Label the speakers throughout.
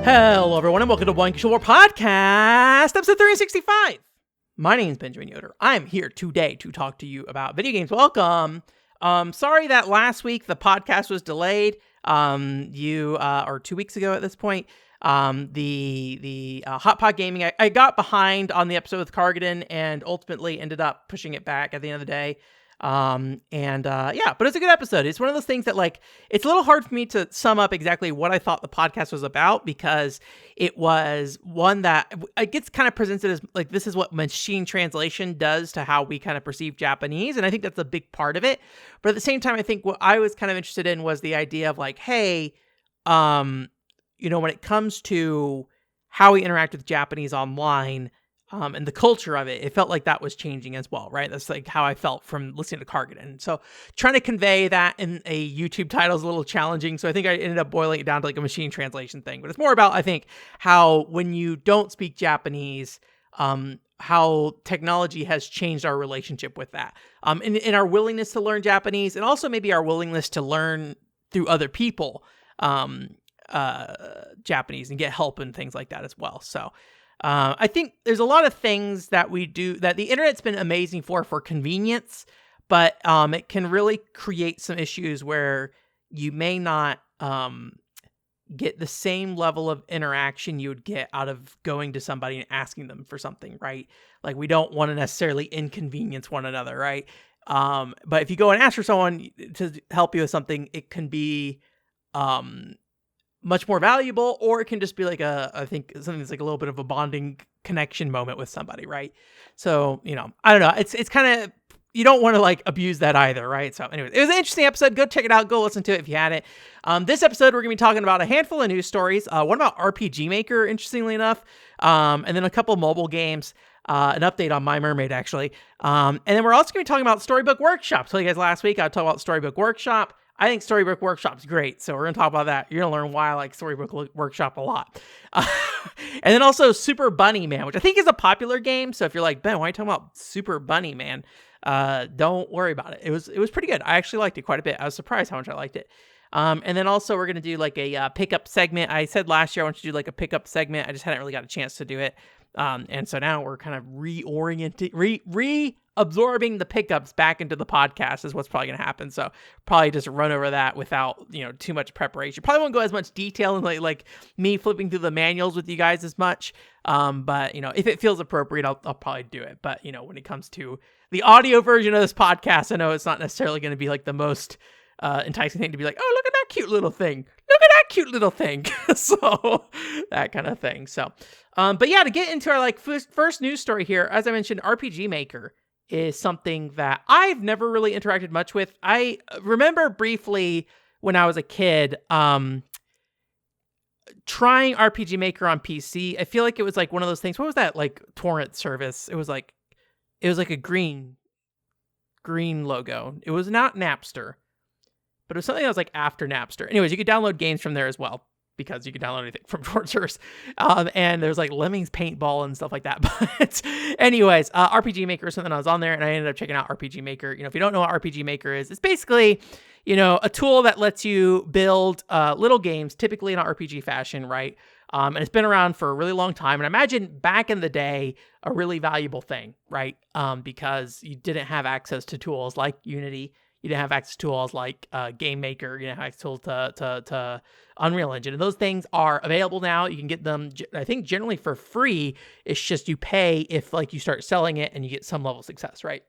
Speaker 1: Hello, everyone, and welcome to One Controller Podcast, episode 365. My name is Benjamin Yoder. I'm here today to talk to you about video games. Welcome. Sorry that last week the podcast was delayed. Or 2 weeks ago at this point, the Hot Pot Gaming, I got behind on the episode with Cargadon and ultimately ended up pushing it back at the end of the day. But it's a good episode. It's one of those things that, like, it's a little hard for me to sum up exactly what I thought the podcast was about, because it was one that it gets kind of presented as like, this is what machine translation does to how we kind of perceive Japanese. And I think that's a big part of it. But at the same time, I think what I was kind of interested in was the idea of like, hey, when it comes to how we interact with Japanese online, and the culture of it felt like that was changing as well, right? That's like how I felt from listening to Cargadon. So trying to convey that in a YouTube title is a little challenging. So I think I ended up boiling it down to like a machine translation thing. But it's more about, I think, how when you don't speak Japanese, how technology has changed our relationship with that. In our willingness to learn Japanese, and also maybe our willingness to learn through other people Japanese and get help and things like that as well. So I think there's a lot of things that we do that the internet's been amazing for convenience, but it can really create some issues where you may not get the same level of interaction you would get out of going to somebody and asking them for something, right? Like, we don't want to necessarily inconvenience one another, right? But if you go and ask for someone to help you with something, it can be much more valuable, or it can just be like I think something that's like a little bit of a bonding connection moment with somebody, right? So, I don't know. It's kind of, you don't want to like abuse that either, right? So anyways, it was an interesting episode. Go check it out. Go listen to it if you hadn't. This episode, we're going to be talking about a handful of news stories. One about RPG Maker, interestingly enough, and then a couple mobile games, an update on My Mermaid, actually. And then we're also going to be talking about Storybook Workshop. So you guys, last week I talked about Storybook Workshop. I think Storybook Workshop's great, so we're going to talk about that. You're going to learn why I like Storybook Workshop a lot. And then also Super Bunny Man, which I think is a popular game, so if you're like, Ben, why are you talking about Super Bunny Man? Don't worry about it. It was pretty good. I actually liked it quite a bit. I was surprised how much I liked it. And then also we're going to do like a pickup segment. I said last year I wanted to do like a pickup segment. I just hadn't really got a chance to do it. And so now we're kind of reabsorbing the pickups back into the podcast is what's probably going to happen. So probably just run over that without, too much preparation. Probably won't go as much detail and like me flipping through the manuals with you guys as much. But if it feels appropriate, I'll probably do it. But when it comes to the audio version of this podcast, I know it's not necessarily going to be like the most enticing thing to be like, oh, look at that cute little thing. Look at that cute little thing. So that kind of thing. So, but yeah, to get into our like first news story here, as I mentioned, RPG Maker is something that I've never really interacted much with. I remember briefly when I was a kid, trying RPG Maker on PC. I feel like it was like one of those things. What was that like torrent service? It was like a green logo. It was not Napster, but it was something that was like after Napster. Anyways, you could download games from there as well, because you can download anything from torrent servers. And there's like Lemmings Paintball and stuff like that. But anyways, RPG Maker is something I was on there, and I ended up checking out RPG Maker. If you don't know what RPG Maker is, it's basically, a tool that lets you build little games, typically in an RPG fashion, right? And it's been around for a really long time. And I imagine back in the day, a really valuable thing, right? Because you didn't have access to tools like Unity. You didn't have access to tools like Game Maker. You didn't have access to Unreal Engine. And those things are available now. You can get them, I think, generally for free. It's just you pay if like you start selling it and you get some level of success, right?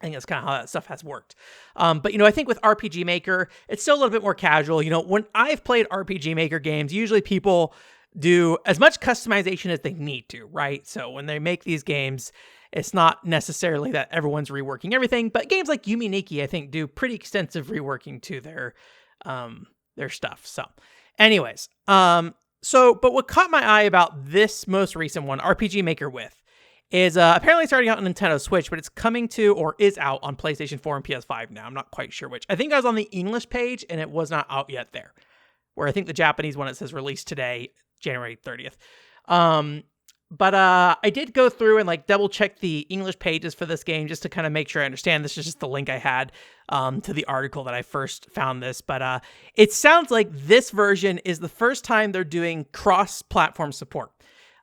Speaker 1: I think that's kind of how that stuff has worked. But I think with RPG Maker, it's still a little bit more casual. When I've played RPG Maker games, usually people do as much customization as they need to, right? So when they make these games, it's not necessarily that everyone's reworking everything, but games like Yumi Nikki, I think, do pretty extensive reworking to their stuff. So anyways, but what caught my eye about this most recent one, RPG Maker with, is apparently it's already out on Nintendo Switch, but it's coming to, or is out on PlayStation 4 and PS5 now. I'm not quite sure which. I think I was on the English page and it was not out yet there, where I think the Japanese one, it says released today, January 30th. But I did go through and like double check the English pages for this game just to kind of make sure I understand. This is just the link I had to the article that I first found this. But it sounds like this version is the first time they're doing cross-platform support.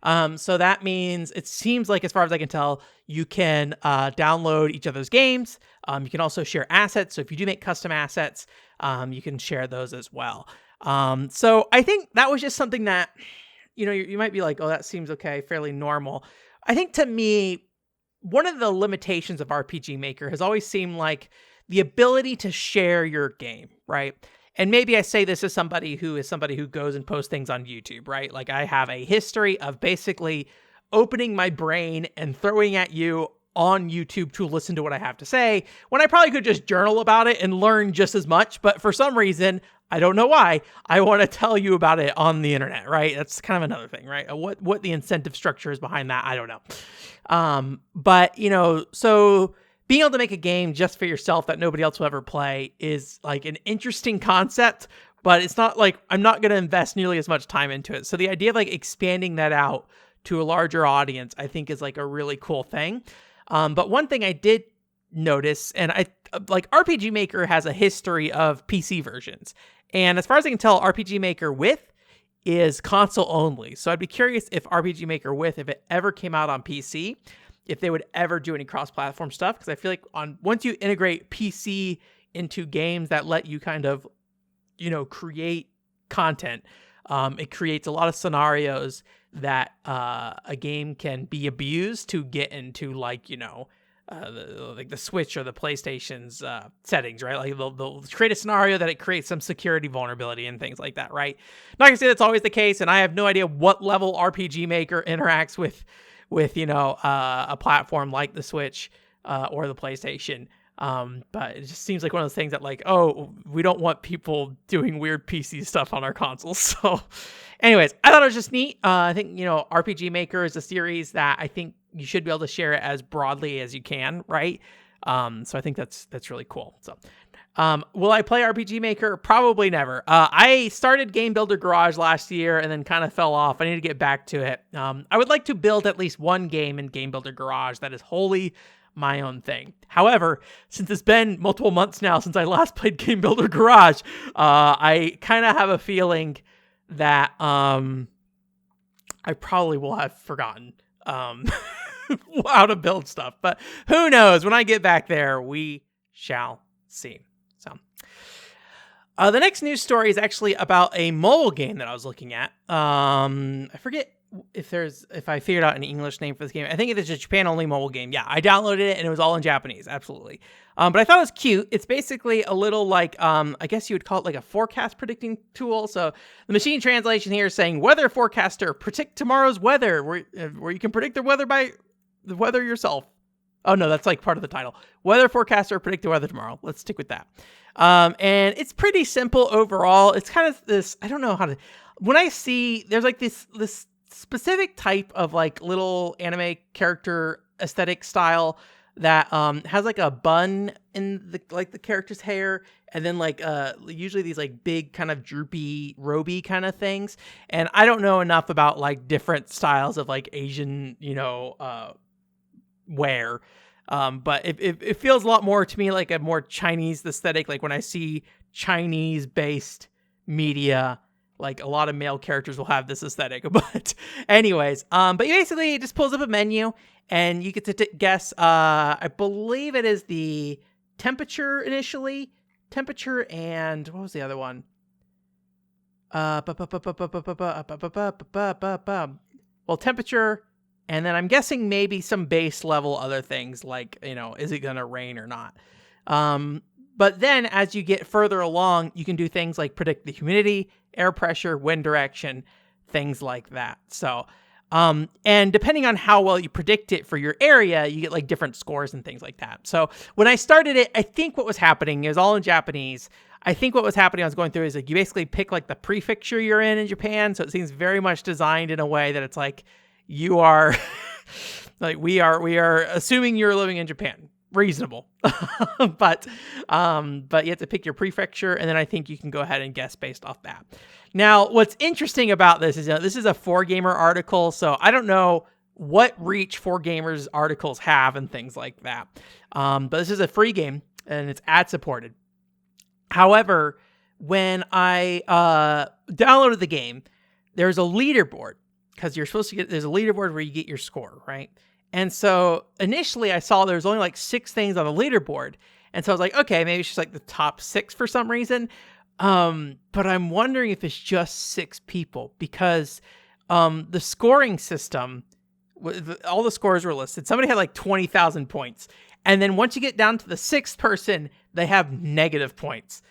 Speaker 1: So that means it seems like, as far as I can tell, you can download each other's games. You can also share assets. So if you do make custom assets, you can share those as well. So I think that was just something that, you might be like, oh, that seems okay, fairly normal. I think to me, one of the limitations of RPG Maker has always seemed like the ability to share your game, right? And maybe I say this as somebody who goes and posts things on YouTube, right? Like I have a history of basically opening my brain and throwing at you on YouTube to listen to what I have to say, when I probably could just journal about it and learn just as much. But for some reason, I don't know why, I want to tell you about it on the internet, right? That's kind of another thing, right? What the incentive structure is behind that, I don't know. But, so being able to make a game just for yourself that nobody else will ever play is like an interesting concept, but it's not like I'm not going to invest nearly as much time into it. So the idea of like expanding that out to a larger audience, I think is like a really cool thing. But one thing I did notice, and I like RPG Maker has a history of PC versions. And as far as I can tell, RPG Maker with is console only. So I'd be curious if RPG Maker with, if it ever came out on PC, if they would ever do any cross-platform stuff. Because I feel like once you integrate PC into games that let you kind of, create content, it creates a lot of scenarios that a game can be abused to get into, like, like the Switch or the PlayStation's settings, right? Like they'll create a scenario that it creates some security vulnerability and things like that, right? Not gonna say that's always the case, and I have no idea what level RPG Maker interacts with a platform like the Switch or the PlayStation. But it just seems like one of those things that like, oh, we don't want people doing weird PC stuff on our consoles. So anyways, I thought it was just neat. I think, RPG Maker is a series that I think you should be able to share it as broadly as you can, right? So I think that's really cool. So will I play RPG Maker? Probably never. I started Game Builder Garage last year and then kind of fell off. I need to get back to it. I would like to build at least one game in Game Builder Garage that is wholly my own thing. However, since it's been multiple months now since I last played Game Builder Garage, I kind of have a feeling that I probably will have forgotten how to build stuff. But who knows? When I get back there, we shall see. So the next news story is actually about a mobile game that I was looking at. I forget if I figured out an English name for this game. I think it is a Japan-only mobile game. Yeah, I downloaded it and it was all in Japanese. Absolutely. But I thought it was cute. It's basically a little like, I guess you would call it like a forecast predicting tool. So the machine translation here is saying weather forecaster, predict tomorrow's weather, where you can predict the weather yourself. Oh no, that's like part of the title. Weather forecaster, predict the weather tomorrow. Let's stick with that. And it's pretty simple overall. It's kind of this, I don't know how to, when I see, there's like this specific type of like little anime character aesthetic style that has like a bun in the character's hair, and then like usually these like big kind of droopy roby kind of things. And I don't know enough about like different styles of like Asian wear, but it feels a lot more to me like a more Chinese aesthetic. Like when I see Chinese based media, like a lot of male characters will have this aesthetic. But anyways, but basically it just pulls up a menu and you get to guess, I believe it is the temperature initially. Temperature and what was the other one? Well, temperature, and then I'm guessing maybe some base level other things like, is it going to rain or not? But then as you get further along, you can do things like predict the humidity, air pressure, wind direction, things like that. So, and depending on how well you predict it for your area, you get like different scores and things like that. So when I started it, I think what was happening is all in Japanese. I think what was happening, I was going through, is like you basically pick like the prefecture you're in Japan. So it seems very much designed in a way that it's like you are like we are assuming you're living in Japan. Reasonable. but you have to pick your prefecture, and then I think you can go ahead and guess based off that. Now, what's interesting about this is this is a 4Gamer article, so I don't know what reach 4Gamers articles have and things like that. But this is a free game and it's ad supported. However, when I downloaded the game, there's a leaderboard because you're supposed to there's a leaderboard where you get your score, right? And so initially I saw there was only like 6 things on the leaderboard. And so I was like, okay, maybe it's just like the top 6 for some reason. But I'm wondering if it's just 6 people because the scoring system, all the scores were listed. Somebody had like 20,000 points. And then once you get down to the 6th person, they have negative points.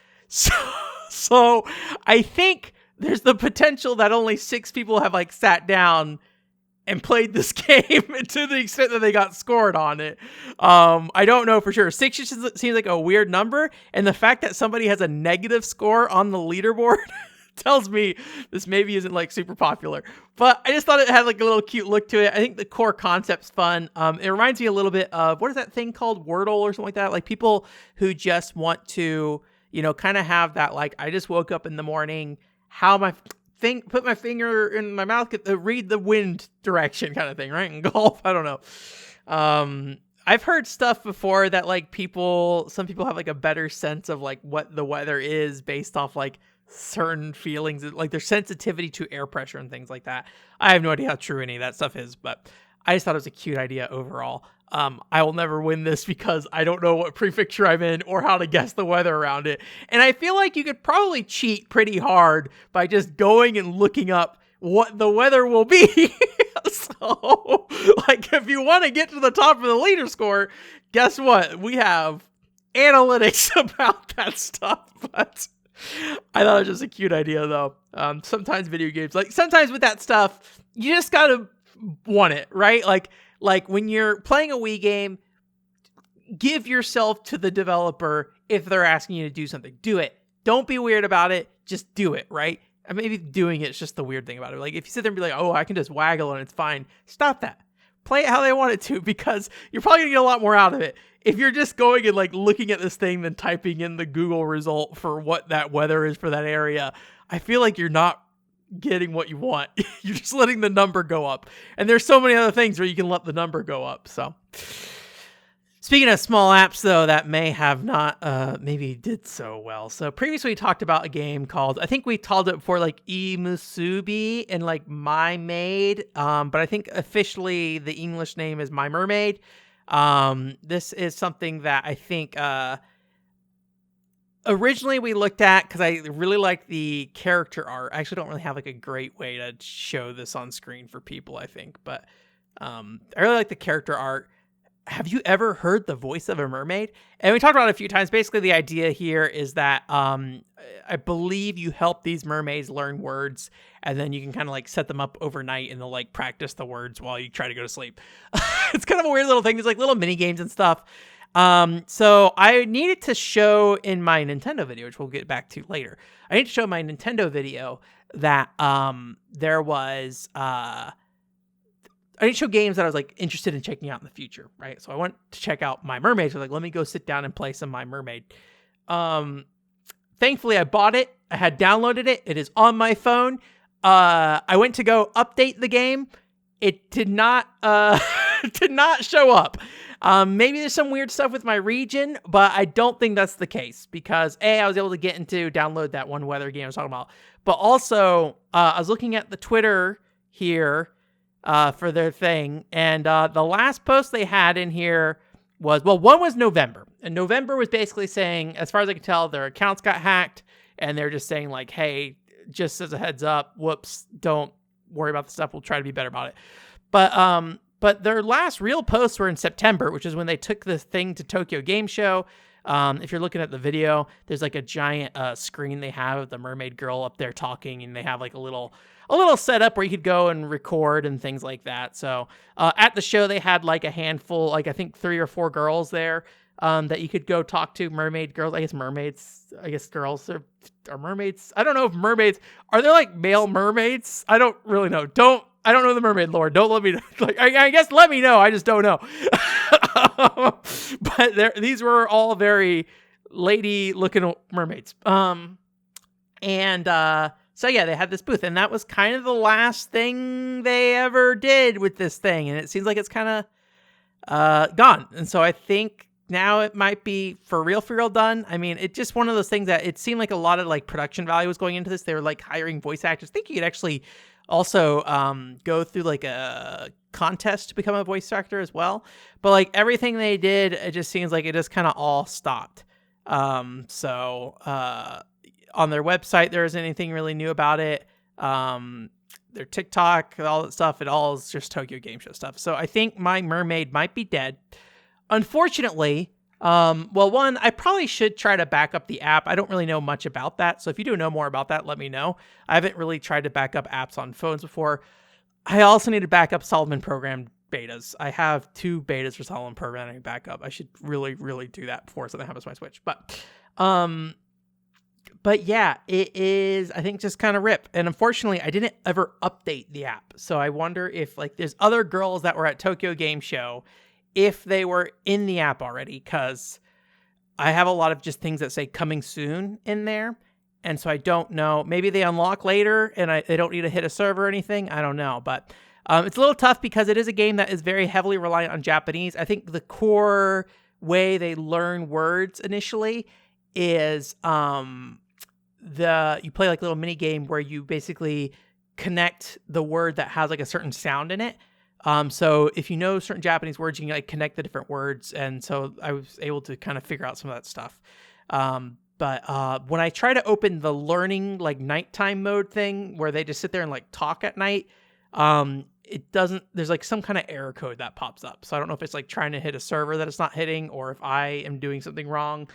Speaker 1: So I think there's the potential that only 6 people have like sat down and played this game to the extent that they got scored on it. I don't know for sure. 6 just seems like a weird number. And the fact that somebody has a negative score on the leaderboard tells me this maybe isn't like super popular. But I just thought it had like a little cute look to it. I think the core concept's fun. It reminds me a little bit of, what is that thing called? Wordle or something like that? Like people who just want to, kind of have that, like, I just woke up in the morning, how am I put my finger in my mouth, read the wind direction kind of thing, right? In golf, I don't know. I've heard stuff before that like some people have like a better sense of like what the weather is based off like certain feelings, like their sensitivity to air pressure and things like that. I have no idea how true any of that stuff is, but I just thought it was a cute idea overall. I will never win this because I don't know what prefecture I'm in or how to guess the weather around it. And I feel like you could probably cheat pretty hard by just going and looking up what the weather will be. So, like, if you want to get to the top of the leader score, guess what? We have analytics about that stuff. But I thought it was just a cute idea, though. Sometimes video games, like, sometimes with that stuff, you just gotta want it, right? Like when you're playing a Wii game, give yourself to the developer. If they're asking you to do something, do it. Don't be weird about it. Just do it, right? And maybe doing it's just the weird thing about it. Like if you sit there and be like, oh, I can just waggle and it's fine. Stop that. Play it how they want it to, because you're probably gonna get a lot more out of it. If you're just going and like looking at this thing, then typing in the Google result for what that weather is for that area, I feel like you're not getting what you want. You're just letting the number go up. And there's so many other things where you can let the number go up. So speaking of small apps, though, that may have not maybe did so well. So previously we talked about a game called, I think we called it before, like Imusubi and like Mermaid. But I think officially the English name is My Mermaid. This is something that I think originally we looked at because I really like the character art. I actually don't really have like a great way to show this on screen for people, I think. But I really like the character art. Have you ever heard the voice of a mermaid? And we talked about it a few times. Basically, the idea here is that I believe you help these mermaids learn words, and then you can kind of like set them up overnight and they'll like practice the words while you try to go to sleep. It's kind of a weird little thing. There's like little mini games and stuff. So I needed to show in my Nintendo video, which we'll get back to later. I need to show my Nintendo video that there was I need to show games that I was like interested in checking out in the future, right? So I went to check out My Mermaid. So I was like, let me go sit down and play some My Mermaid. Thankfully I bought it. I had downloaded it. It is on my phone. I went to go update the game. It did not did not show up. Maybe there's some weird stuff with my region, but I don't think that's the case because I was able to get into download that one weather game I was talking about. But also, I was looking at the Twitter here for their thing, and the last post they had in here was, well, one was November, and November was basically saying, as far as I can tell, their accounts got hacked, and they're just saying like, hey, just as a heads up, whoops, don't worry about the stuff. We'll try to be better about it. But their last real posts were in September, which is when they took the thing to Tokyo Game Show. If you're looking at the video, there's like a giant screen they have of the mermaid girl up there talking, and they have like a little setup where you could go and record and things like that. So at the show, they had like a handful, like I think 3 or 4 girls there that you could go talk to. Mermaid girls, I guess mermaids, I guess girls are mermaids. I don't know if mermaids, are there like male mermaids? I don't really know. I don't know the mermaid lore. Don't let me know. Like, I guess let me know. I just don't know. But these were all very lady looking mermaids. So So yeah, they had this booth, and that was kind of the last thing they ever did with this thing, and it seems like it's kind of gone. And so I think now it might be for real done. I mean, it's just one of those things that it seemed like a lot of like production value was going into this. They were like hiring voice actors. I think you could actually also go through like a contest to become a voice actor as well. But like everything they did, it just seems like it just kind of all stopped. So on their website, there isn't anything really new about it. Their TikTok, all that stuff, it all is just Tokyo Game Show stuff. So I think My Mermaid might be dead. Unfortunately, well, one, I probably should try to back up the app. I don't really know much about that. So if you do know more about that, let me know. I haven't really tried to back up apps on phones before. I also need to back up Solomon Program betas. I have 2 betas for Solomon Programming backup. I should really do that before something happens to my Switch. But yeah, it is, I think, just kind of rip. And unfortunately, I didn't ever update the app. So I wonder if like there's other girls that were at Tokyo Game Show, if they were in the app already, because I have a lot of just things that say coming soon in there. And so I don't know, maybe they unlock later and they don't need to hit a server or anything. I don't know, but it's a little tough because it is a game that is very heavily reliant on Japanese. I think the core way they learn words initially is you play like a little mini game where you basically connect the word that has like a certain sound in it. So if you know certain Japanese words, you can like connect the different words. And so I was able to kind of figure out some of that stuff. But when I try to open the learning like nighttime mode thing where they just sit there and like talk at night, it doesn't, there's like some kind of error code that pops up. So I don't know if it's like trying to hit a server that it's not hitting or if I am doing something wrong.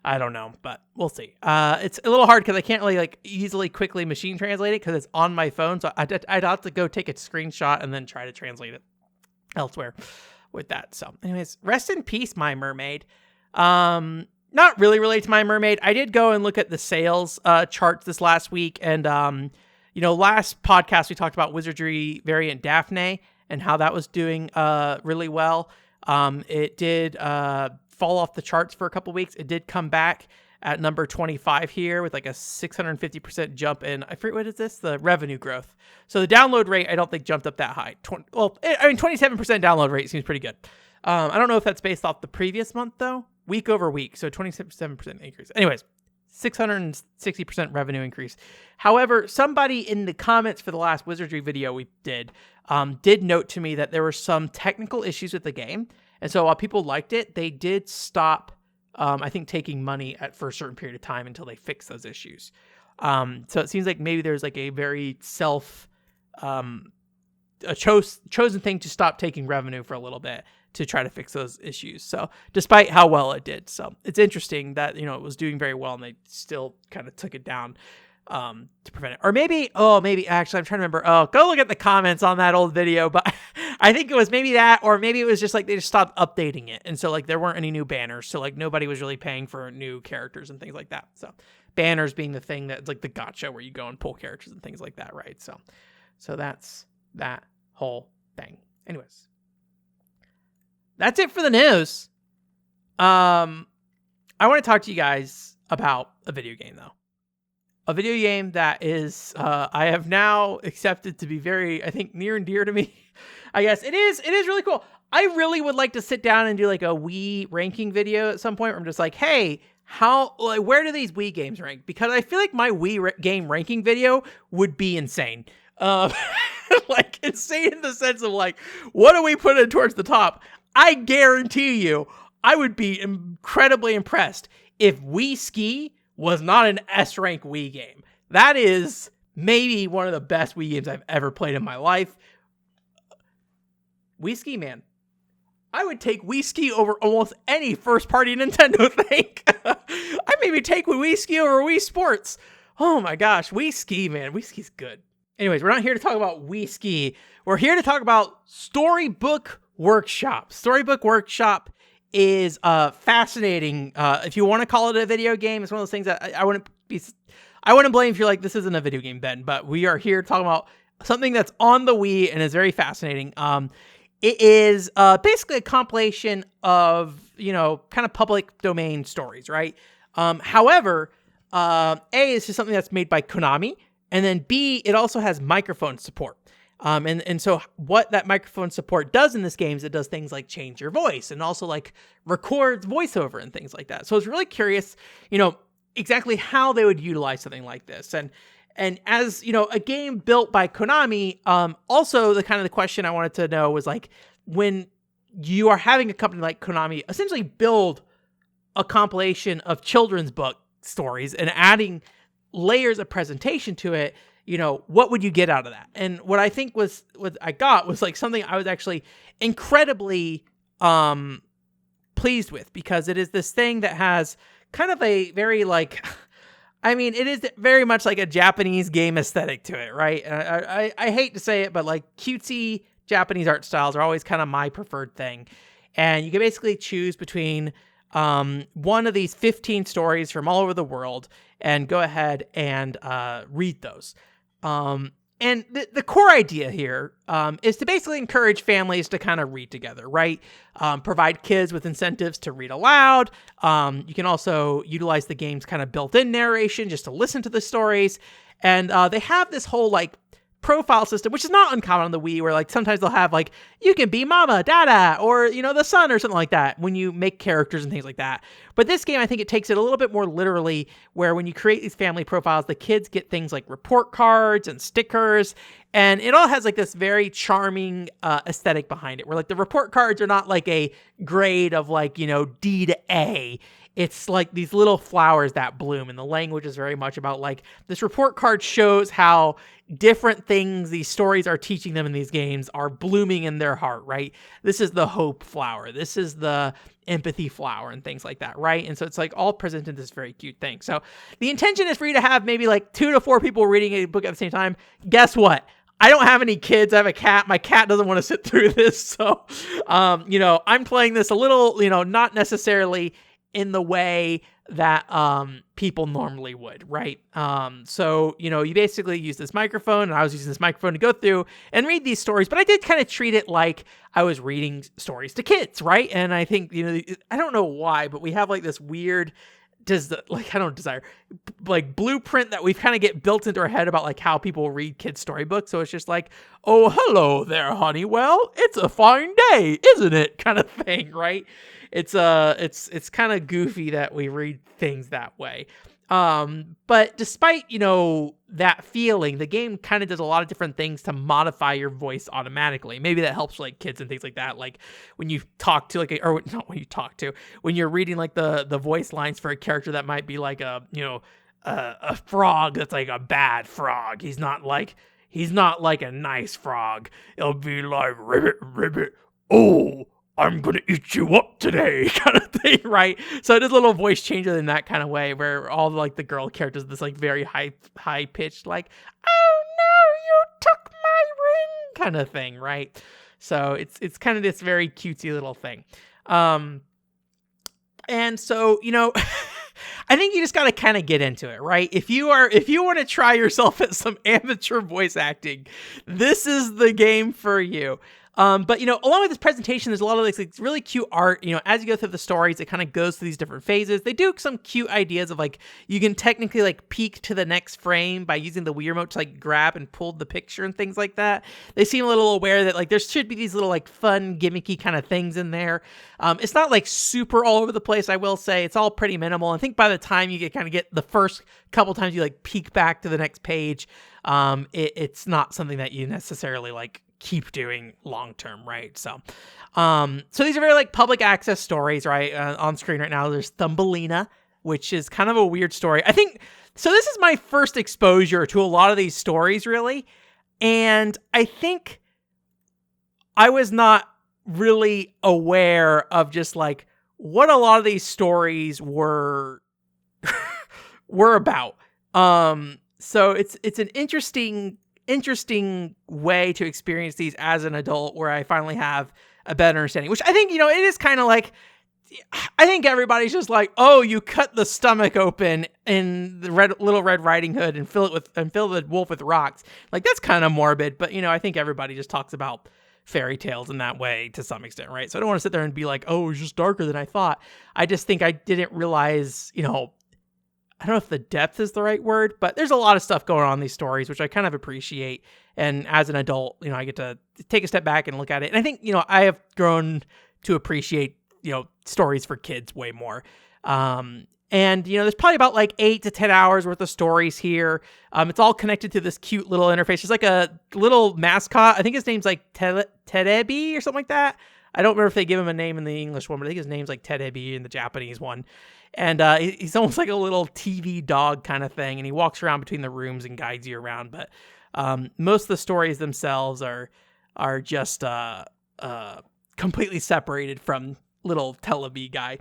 Speaker 1: I don't know, but we'll see. It's a little hard because I can't really like easily quickly machine translate it because it's on my phone. So I'd have to go take a screenshot and then try to translate it elsewhere with that. So anyways, rest in peace, My Mermaid. Not really related to My Mermaid. I did go and look at the sales charts this last week. And, last podcast, we talked about Wizardry variant Daphne and how that was doing really well. It did fall off the charts for a couple weeks. It did come back at number 25 here with like a 650% jump in, I forget, what is this? The revenue growth. So the download rate, I don't think jumped up that high. 27% download rate seems pretty good. I don't know if that's based off the previous month though. Week over week, so 27% increase. Anyways, 660% revenue increase. However, somebody in the comments for the last Wizardry video we did note to me that there were some technical issues with the game. And so while people liked it, they did stop, I think, taking money for a certain period of time until they fix those issues. So it seems like maybe there's like a very chosen thing to stop taking revenue for a little bit to try to fix those issues. So despite how well it did. So it's interesting that, it was doing very well and they still kind of took it down to prevent it. Or maybe actually I'm trying to remember. Oh, go look at the comments on that old video, but I think it was maybe that, or maybe it was just like they just stopped updating it. And so like there weren't any new banners. So like nobody was really paying for new characters and things like that. So banners being the thing that's like the gacha where you go and pull characters and things like that. Right. So that's that whole thing. Anyways, that's it for the news. I want to talk to you guys about a video game though. A video game that is, I have now accepted to be very, I think, near and dear to me. I guess it is really cool. I really would like to sit down and do like a Wii ranking video at some point where I'm just like, hey, where do these Wii games rank? Because I feel like my Wii game ranking video would be insane. Like insane in the sense of like, what do we put in towards the top? I guarantee you, I would be incredibly impressed if Wii Ski was not an S-rank Wii game. That is maybe one of the best Wii games I've ever played in my life. Wii Ski, man. I would take Wii Ski over almost any first-party Nintendo thing. I maybe take Wii Ski over Wii Sports. Oh my gosh, Wii Ski, man. Wii Ski's good. Anyways, we're not here to talk about Wii Ski. We're here to talk about Storybook Workshop. Storybook Workshop is fascinating. If you want to call it a video game, it's one of those things that I wouldn't blame if you're like, this isn't a video game, Ben, but we are here talking about something that's on the Wii and is very fascinating. It is basically a compilation of, kind of public domain stories, right? However, it's just something that's made by Konami, And then B, it also has microphone support. And so what that microphone support does in this game is it does things like change your voice and also like records voiceover and things like that. So I was really curious, exactly how they would utilize something like this. And as, a game built by Konami, also the question I wanted to know was like, when you are having a company like Konami essentially build a compilation of children's book stories and adding layers of presentation to it, what would you get out of that? And what I think what I got was like something I was actually incredibly pleased with, because it is this thing that has kind of a very it is very much like a Japanese game aesthetic to it, right? I hate to say it, but like cutesy Japanese art styles are always kind of my preferred thing. And you can basically choose between one of these 15 stories from all over the world and go ahead and read those. And the core idea here is to basically encourage families to kind of read together, right? Provide kids with incentives to read aloud. You can also utilize the game's kind of built-in narration just to listen to the stories. And they have this whole profile system, which is not uncommon on the Wii, where sometimes they'll have you can be mama, dada, or the son or something like that when you make characters and things like that. But this game, I think it takes it a little bit more literally, where when you create these family profiles, the kids get things like report cards and stickers, and it all has this very charming aesthetic behind it, where the report cards are not a grade of D to A. It's these little flowers that bloom, and the language is very much about this report card shows how different things these stories are teaching them in these games are blooming in their heart, right? This is the hope flower. This is the empathy flower and things like that, right? And so it's all presented this very cute thing. So the intention is for you to have maybe 2 to 4 people reading a book at the same time. Guess what? I don't have any kids. I have a cat. My cat doesn't want to sit through this. So, I'm playing this a little, not necessarily in the way that people normally would, right? So, you basically use this microphone, and I was using this microphone to go through and read these stories, but I did kind of treat it like I was reading stories to kids, right? And I think, I don't know why, but we have this weird blueprint that we've kind of get built into our head about how people read kids' storybooks. So it's just oh, hello there, honey. Well, it's a fine day, isn't it? Kind of thing, right? It's kind of goofy that we read things that way. But despite, that feeling, the game kind of does a lot of different things to modify your voice automatically. Maybe that helps kids and things like that. When you talk to when you're reading the voice lines for a character that might be a frog that's a bad frog. He's not a nice frog. It'll be ribbit, ribbit. Oh, I'm going to eat you up today, kind of thing, right? So it is a little voice changer in that kind of way, where all the girl characters, this very high pitched, oh no, you took my ring kind of thing, right? So it's kind of this very cutesy little thing. And so, I think you just got to kind of get into it, right? If you want to try yourself at some amateur voice acting, this is the game for you. But, along with this presentation, there's a lot of this really cute art. As you go through the stories, it kind of goes through these different phases. They do some cute ideas of you can technically peek to the next frame by using the Wii remote to grab and pull the picture and things like that. They seem a little aware that there should be these little fun, gimmicky kind of things in there. It's not super all over the place, I will say. It's all pretty minimal. I think by the time you get the first couple times you peek back to the next page, it's not something that you necessarily keep doing long term, right? So these are very public access stories, right? On screen right now, there's Thumbelina, which is kind of a weird story. I think so. This is my first exposure to a lot of these stories, really, and I think I was not really aware of just what a lot of these stories were about. So it's an interesting way to experience these as an adult, where I finally have a better understanding, which I think, it is kind of I think everybody's just oh, you cut the stomach open in the Little Red Riding Hood and fill the wolf with rocks. That's kind of morbid, but I think everybody just talks about fairy tales in that way to some extent, right? So I don't want to sit there and be oh, it's just darker than I thought. I just think I didn't realize, I don't know if the depth is the right word, but there's a lot of stuff going on in these stories, which I kind of appreciate. And as an adult, I get to take a step back and look at it. And I think, I have grown to appreciate, stories for kids way more. And, there's probably about like 8 to 10 hours worth of stories here. It's all connected to this cute little interface. There's like a little mascot. I think his name's like Terebi or something like that. I don't remember if they give him a name in the English one, but I think his name's like Terebi in the Japanese one. And he's almost like a little TV dog kind of thing. And he walks around between the rooms and guides you around. But most of the stories themselves are just completely separated from little Terebi guy.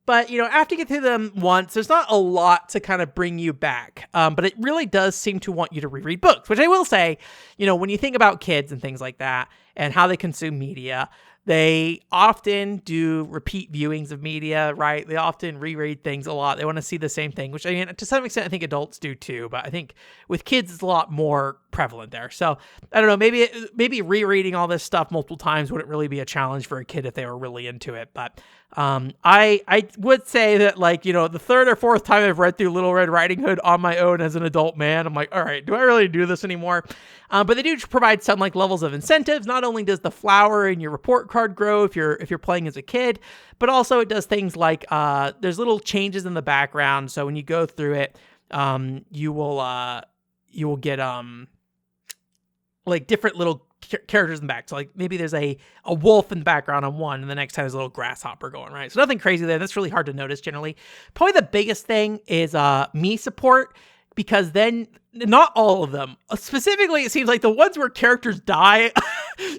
Speaker 1: But, after you get through them once, there's not a lot to kind of bring you back. But it really does seem to want you to reread books, which I will say, when you think about kids and things like that and how they consume media, they often do repeat viewings of media, right? They often reread things a lot. They want to see the same thing, which to some extent, I think adults do too. But I think with kids, it's a lot more prevalent there. So I don't know, maybe rereading all this stuff multiple times wouldn't really be a challenge for a kid if they were really into it. But I would say that the third or fourth time I've read through Little Red Riding Hood on my own as an adult man, I'm like, all right, do I really do this anymore? But they do provide some levels of incentives. Not only does the flower in your report card grow if you're playing as a kid, but also it does things like there's little changes in the background. So when you go through it, you will get different little characters in the back. So maybe there's a wolf in the background on one, and the next time there's a little grasshopper going, right? So nothing crazy there. That's really hard to notice generally. Probably the biggest thing is me support, because then not all of them. Specifically, it seems like the ones where characters die,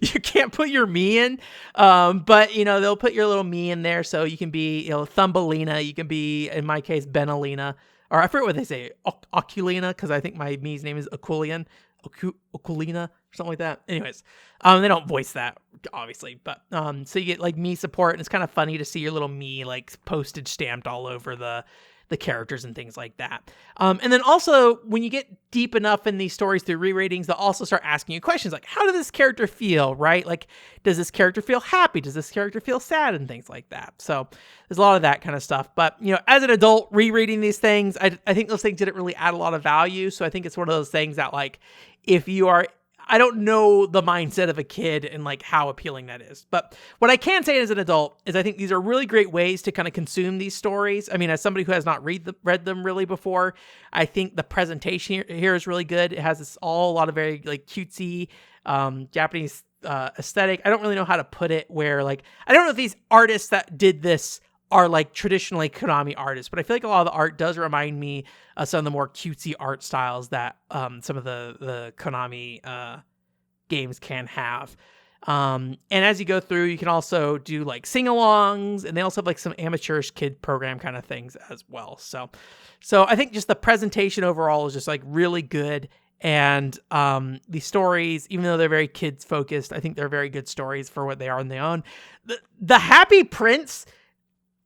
Speaker 1: you can't put your me in. But they'll put your little me in there, so you can be Thumbelina. You can be, in my case, Benalina. Or I forget what they say, Oculina, because I think my me's name is Oculian. Oculina or something like that. Anyways, they don't voice that obviously, but so you get me support, and it's kind of funny to see your little me postage stamped all over the characters and things like that. And then also when you get deep enough in these stories through re-ratings, they'll also start asking you questions like, how does this character feel, right? Does this character feel happy? Does this character feel sad? And things like that. So there's a lot of that kind of stuff. But, as an adult rereading these things, I think those things didn't really add a lot of value. So I think it's one of those things that if you are, I don't know the mindset of a kid and how appealing that is. But what I can say as an adult is I think these are really great ways to kind of consume these stories. I mean, as somebody who has not read them really before, I think the presentation here is really good. It has a lot of very cutesy Japanese aesthetic. I don't really know how to put it where I don't know if these artists that did this are traditionally Konami artists, but I feel like a lot of the art does remind me of some of the more cutesy art styles that some of the Konami games can have. And as you go through, you can also do sing-alongs, and they also have some amateurish kid program kind of things as well. So I think just the presentation overall is just really good. And the stories, even though they're very kids focused, I think they're very good stories for what they are on their own. The Happy Prince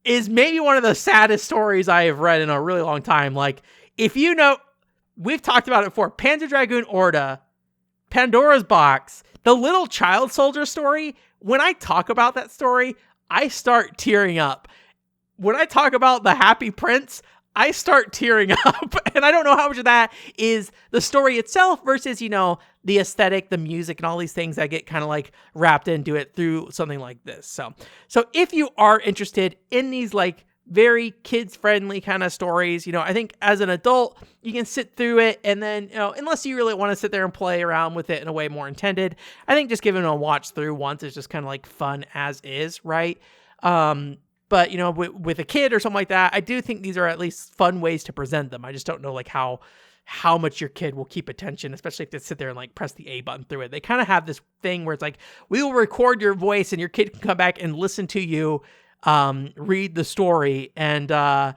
Speaker 1: is maybe one of the saddest stories I have read in a really long time. If we've talked about it before, Panzer Dragoon Orta, Pandora's Box, the little child soldier story, when I talk about that story, I start tearing up. When I talk about the Happy Prince, I start tearing up. And I don't know how much of that is the story itself versus, the aesthetic, the music, and all these things that get kind of wrapped into it through something like this. So if you are interested in these very kids friendly kind of stories, I think as an adult, you can sit through it. And then, unless you really want to sit there and play around with it in a way more intended, I think just giving it a watch through once is just kind of fun as is, right? But, with a kid or something like that, I do think these are at least fun ways to present them. I just don't know how much your kid will keep attention, especially if they sit there and press the A button through it. They kind of have this thing where it's we will record your voice and your kid can come back and listen to you read the story. And I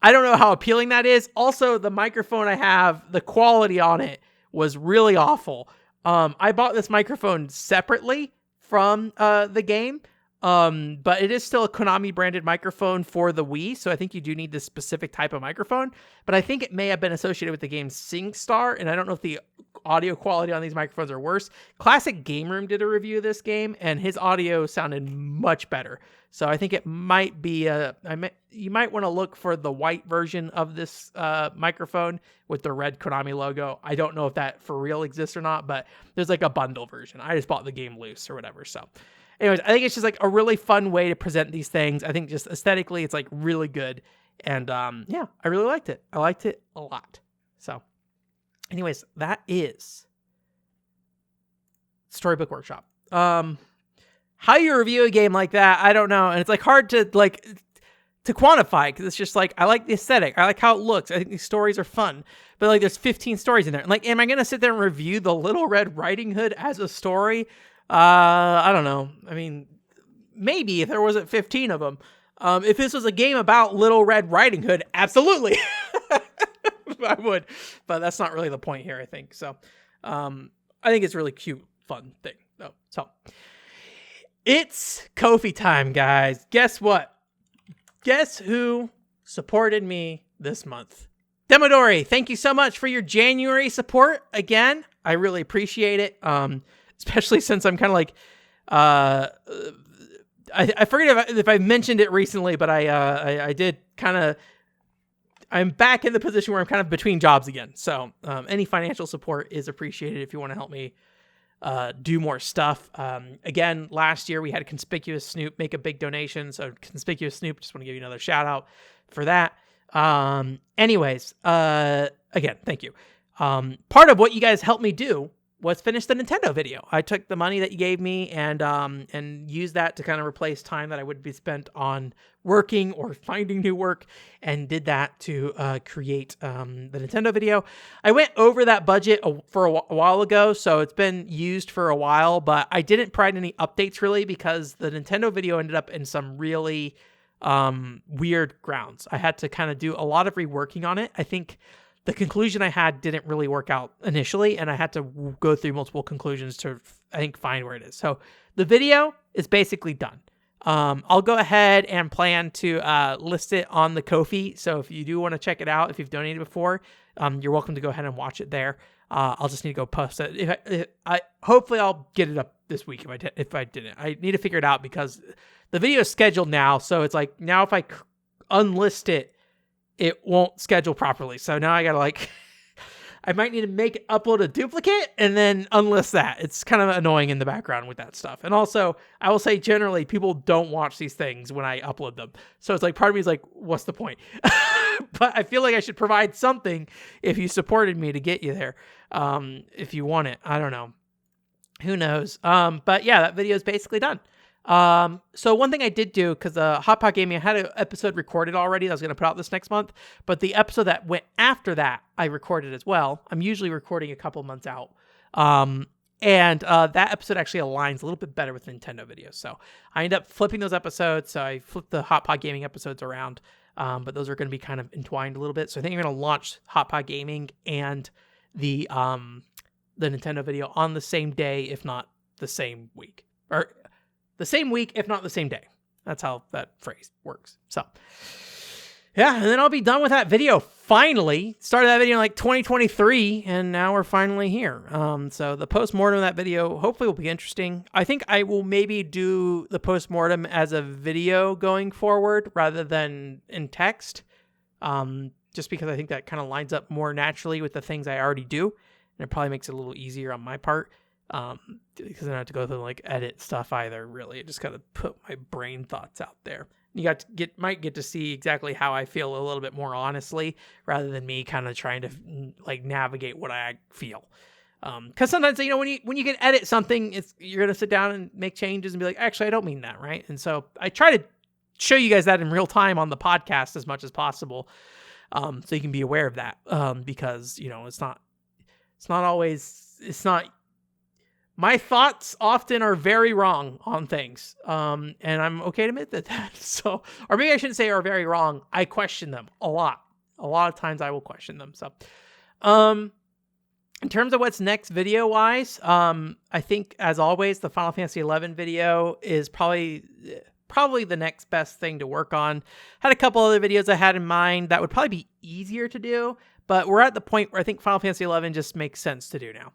Speaker 1: don't know how appealing that is. Also, the microphone I have, the quality on it was really awful. I bought this microphone separately from the game. But it is still a Konami branded microphone for the Wii, so I think you do need this specific type of microphone. But I think it may have been associated with the game SingStar, and I don't know if the audio quality on these microphones are worse. Classic Game Room did a review of this game, and his audio sounded much better. So I think it might be you might want to look for the white version of this microphone with the red Konami logo. I don't know if that for real exists or not, but there's like a bundle version. I just bought the game loose or whatever. So anyways, I think it's just like a really fun way to present these things. I think just aesthetically, it's like really good. And yeah, I really liked it. I liked it a lot. So anyways, that is Storybook Workshop. How you review a game like that, I don't know. And it's like hard to quantify, because it's just like, I like the aesthetic. I like how it looks. I think these stories are fun. But like there's 15 stories in there. Like, am I going to sit there and review the Little Red Riding Hood as a story? I don't know. I mean, maybe if there wasn't 15 of them. If this was a game about Little Red Riding Hood, absolutely. I would. But that's not really the point here, I think. So I think it's a really cute, fun thing, though. So it's Ko-fi time, guys. Guess what? Guess who supported me this month? Demodori, thank you so much for your January support again. I really appreciate it. Especially since I'm kind of like, I forget if I mentioned it recently, but I did kind of, I'm back in the position where I'm kind of between jobs again. So any financial support is appreciated if you want to help me do more stuff. Again, last year we had Conspicuous Snoop make a big donation. So Conspicuous Snoop, just want to give you another shout out for that. Anyways, again, thank you. Part of what you guys helped me do was finish the Nintendo video. I took the money that you gave me and used that to kind of replace time that I would be spent on working or finding new work, and did that to create the Nintendo video. I went over that budget for a while ago, so it's been used for a while, but I didn't provide any updates really because the Nintendo video ended up in some really weird grounds. I had to kind of do a lot of reworking on it. I think the conclusion I had didn't really work out initially, and I had to go through multiple conclusions to, I think, find where it is. So the video is basically done. I'll go ahead and plan to list it on the Ko-fi. So if you do want to check it out, if you've donated before, you're welcome to go ahead and watch it there. I'll just need to go post it. Hopefully I'll get it up this week if I didn't. I need to figure it out because the video is scheduled now. So it's like now if I unlist it, it won't schedule properly. So now I gotta I might need to upload a duplicate and then unlist that. It's kind of annoying in the background with that stuff. And also, I will say generally people don't watch these things when I upload them. So it's like part of me is like, what's the point? But I feel like I should provide something if you supported me to get you there. If you want it, I don't know. Who knows? But yeah, that video is basically done. So one thing I did do, because Hot Pot Gaming, I had an episode recorded already that I was going to put out this next month, but the episode that went after that, I recorded as well. I'm usually recording a couple months out. And that episode actually aligns a little bit better with Nintendo videos. So I end up flipping those episodes. So I flipped the Hot Pot Gaming episodes around, but those are going to be kind of entwined a little bit. So I think I'm going to launch Hot Pot Gaming and the Nintendo video on the same day, if not the same week, or the same week, if not the same day. That's how that phrase works. So yeah, and then I'll be done with that video. Finally, started that video in like 2023, and now we're finally here. So the post-mortem of that video hopefully will be interesting. I think I will maybe do the post-mortem as a video going forward rather than in text, just because I think that kind of lines up more naturally with the things I already do, and it probably makes it a little easier on my part. Because I don't have to go through and like edit stuff either, really. I just gotta put my brain thoughts out there. You might get to see exactly how I feel a little bit more honestly, rather than me kind of trying to like navigate what I feel. Because sometimes, you know, when you can edit something, you're gonna sit down and make changes and be like, actually, I don't mean that, right? And so I try to show you guys that in real time on the podcast as much as possible, so you can be aware of that. Because you know, it's not my thoughts often are very wrong on things. And I'm okay to admit that. So, or maybe I shouldn't say are very wrong. I question them a lot. A lot of times I will question them. So, In terms of what's next video-wise, I think, as always, the Final Fantasy XI video is probably the next best thing to work on. Had a couple other videos I had in mind that would probably be easier to do, but we're at the point where I think Final Fantasy XI just makes sense to do now.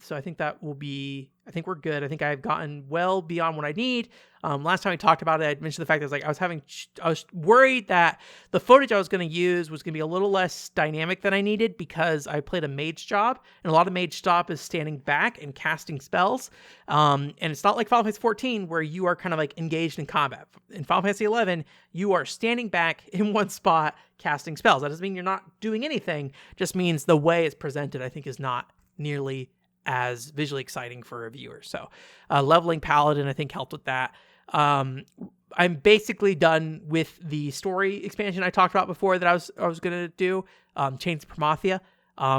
Speaker 1: So I think that will be, I think we're good. I think I've gotten well beyond what I need. Last time we talked about it, I mentioned the fact that I was worried that the footage I was going to use was going to be a little less dynamic than I needed because I played a mage job, and a lot of mage job is standing back and casting spells. And it's not like Final Fantasy 14 where you are kind of like engaged in combat. In Final Fantasy 11, you are standing back in one spot casting spells. That doesn't mean you're not doing anything, just means the way it's presented, I think, is not nearly as visually exciting for a viewer. So leveling Paladin, I think, helped with that. I'm basically done with the story expansion I talked about before that I was going to do, Chains of Promathia,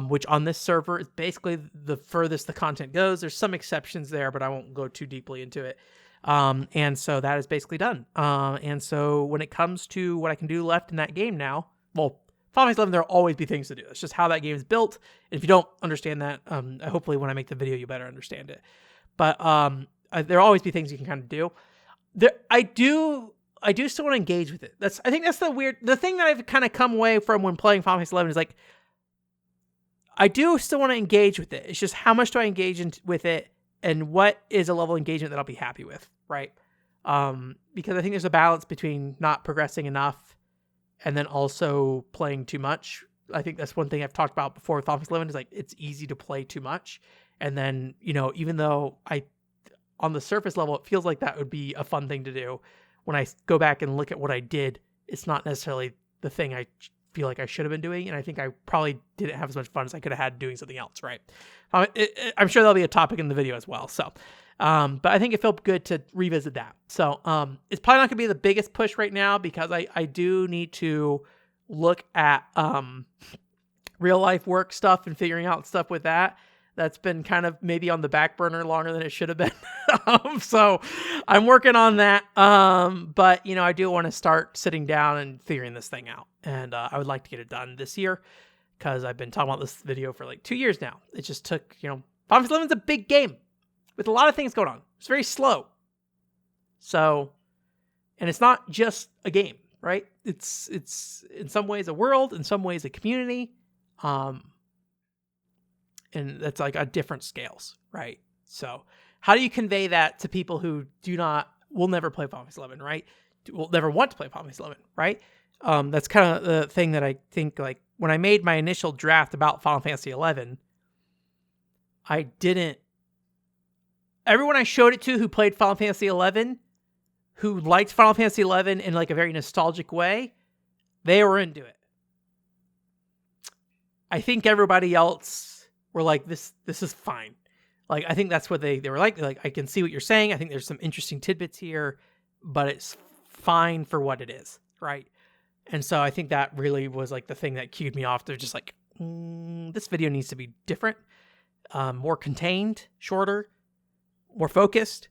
Speaker 1: which on this server is basically the furthest the content goes. There's some exceptions there, but I won't go too deeply into it. And so that is basically done. And so when it comes to what I can do left in that game now, well, Final Fantasy 11, there'll always be things to do. It's just how that game is built. And if you don't understand that, hopefully when I make the video, you better understand it. But there'll always be things you can kind of do. I do still want to engage with it. I think that's the thing that I've kind of come away from when playing Final Fantasy 11 is like, I do still want to engage with it. It's just how much do I engage with it, and what is a level of engagement that I'll be happy with, right? Because I think there's a balance between not progressing enough and then also playing too much. I think that's one thing I've talked about before with Final Fantasy 11 is like, it's easy to play too much. And then, even though on the surface level, it feels like that would be a fun thing to do, when I go back and look at what I did, it's not necessarily the thing I feel like I should have been doing. And I think I probably didn't have as much fun as I could have had doing something else, right? I'm sure there'll be a topic in the video as well. So, but I think it felt good to revisit that. So it's probably not going to be the biggest push right now because I do need to look at real life work stuff and figuring out stuff with that. That's been kind of maybe on the back burner longer than it should have been. So I'm working on that. But, I do want to start sitting down and figuring this thing out. And I would like to get it done this year because I've been talking about this video for like 2 years now. It just took, Final Fantasy 11 is a big game with a lot of things going on. It's very slow. So, and it's not just a game, right? It's in some ways a world, in some ways a community. And that's like at different scales, right? So how do you convey that to people who will never play Final Fantasy 11, right? Will never want to play Final Fantasy 11, right? That's kind of the thing that I think, like, when I made my initial draft about Final Fantasy 11, everyone I showed it to who played Final Fantasy 11, who liked Final Fantasy 11 in like a very nostalgic way, they were into it. I think everybody else were like, this is fine. Like, I think that's what they were like. They're like, I can see what you're saying. I think there's some interesting tidbits here, but it's fine for what it is, right? And so I think that really was like the thing that cued me off. They're just like, this video needs to be different, more contained, shorter, more focused.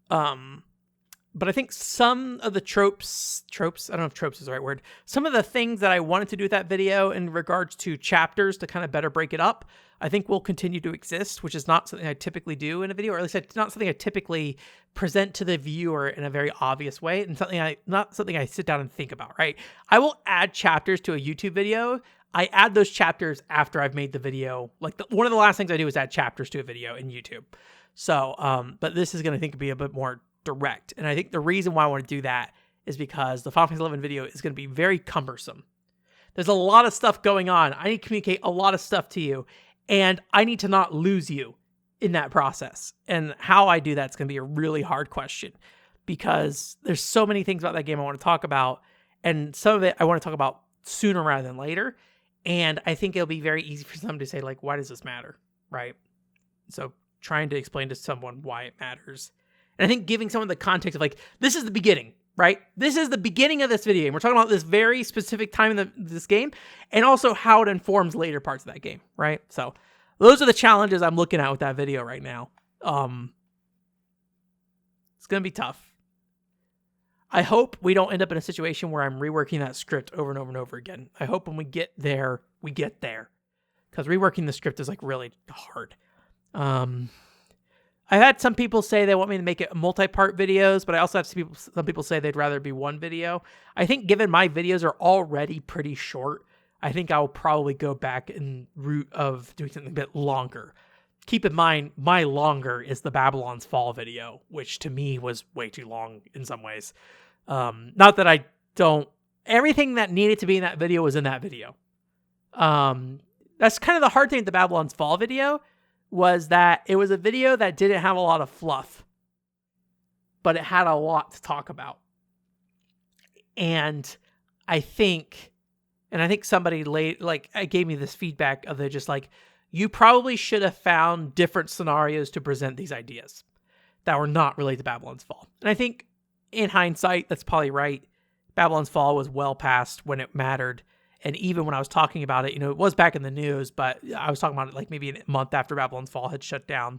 Speaker 1: But I think some of the tropes, I don't know if tropes is the right word, some of the things that I wanted to do with that video in regards to chapters to kind of better break it up, I think will continue to exist, which is not something I typically do in a video, or at least it's not something I typically present to the viewer in a very obvious way, and not something I sit down and think about, right? I will add chapters to a YouTube video. I add those chapters after I've made the video. Like, one of the last things I do is add chapters to a video in YouTube. So, but this is going to, I think, be a bit more direct. And I think the reason why I want to do that is because the Final Fantasy 11 video is going to be very cumbersome. There's a lot of stuff going on. I need to communicate a lot of stuff to you, and I need to not lose you in that process. And how I do that's going to be a really hard question, because there's so many things about that game I want to talk about, and some of it I want to talk about sooner rather than later. And I think it'll be very easy for someone to say, like, why does this matter? Right? So trying to explain to someone why it matters. And I think giving someone the context of, like, this is the beginning, right? This is the beginning of this video. And we're talking about this very specific time in this game, and also how it informs later parts of that game, right? So those are the challenges I'm looking at with that video right now. It's going to be tough. I hope we don't end up in a situation where I'm reworking that script over and over and over again. I hope when we get there, we get there. because reworking the script is like really hard. I've had some people say they want me to make it multi-part videos, but I also have some people say they'd rather be one video. I think given my videos are already pretty short, I think I'll probably go back in route of doing something a bit longer. Keep in mind, my longer is the Babylon's Fall video, which to me was way too long in some ways. Not that I don't... Everything that needed to be in that video was in that video. That's kind of the hard thing with the Babylon's Fall video, was that it was a video that didn't have a lot of fluff, but it had a lot to talk about. And I think somebody gave me this feedback of just like, you probably should have found different scenarios to present these ideas that were not related to Babylon's Fall. And I think in hindsight, that's probably right. Babylon's Fall was well past when it mattered. And even when I was talking about it, it was back in the news, but I was talking about it like maybe a month after Babylon's Fall had shut down.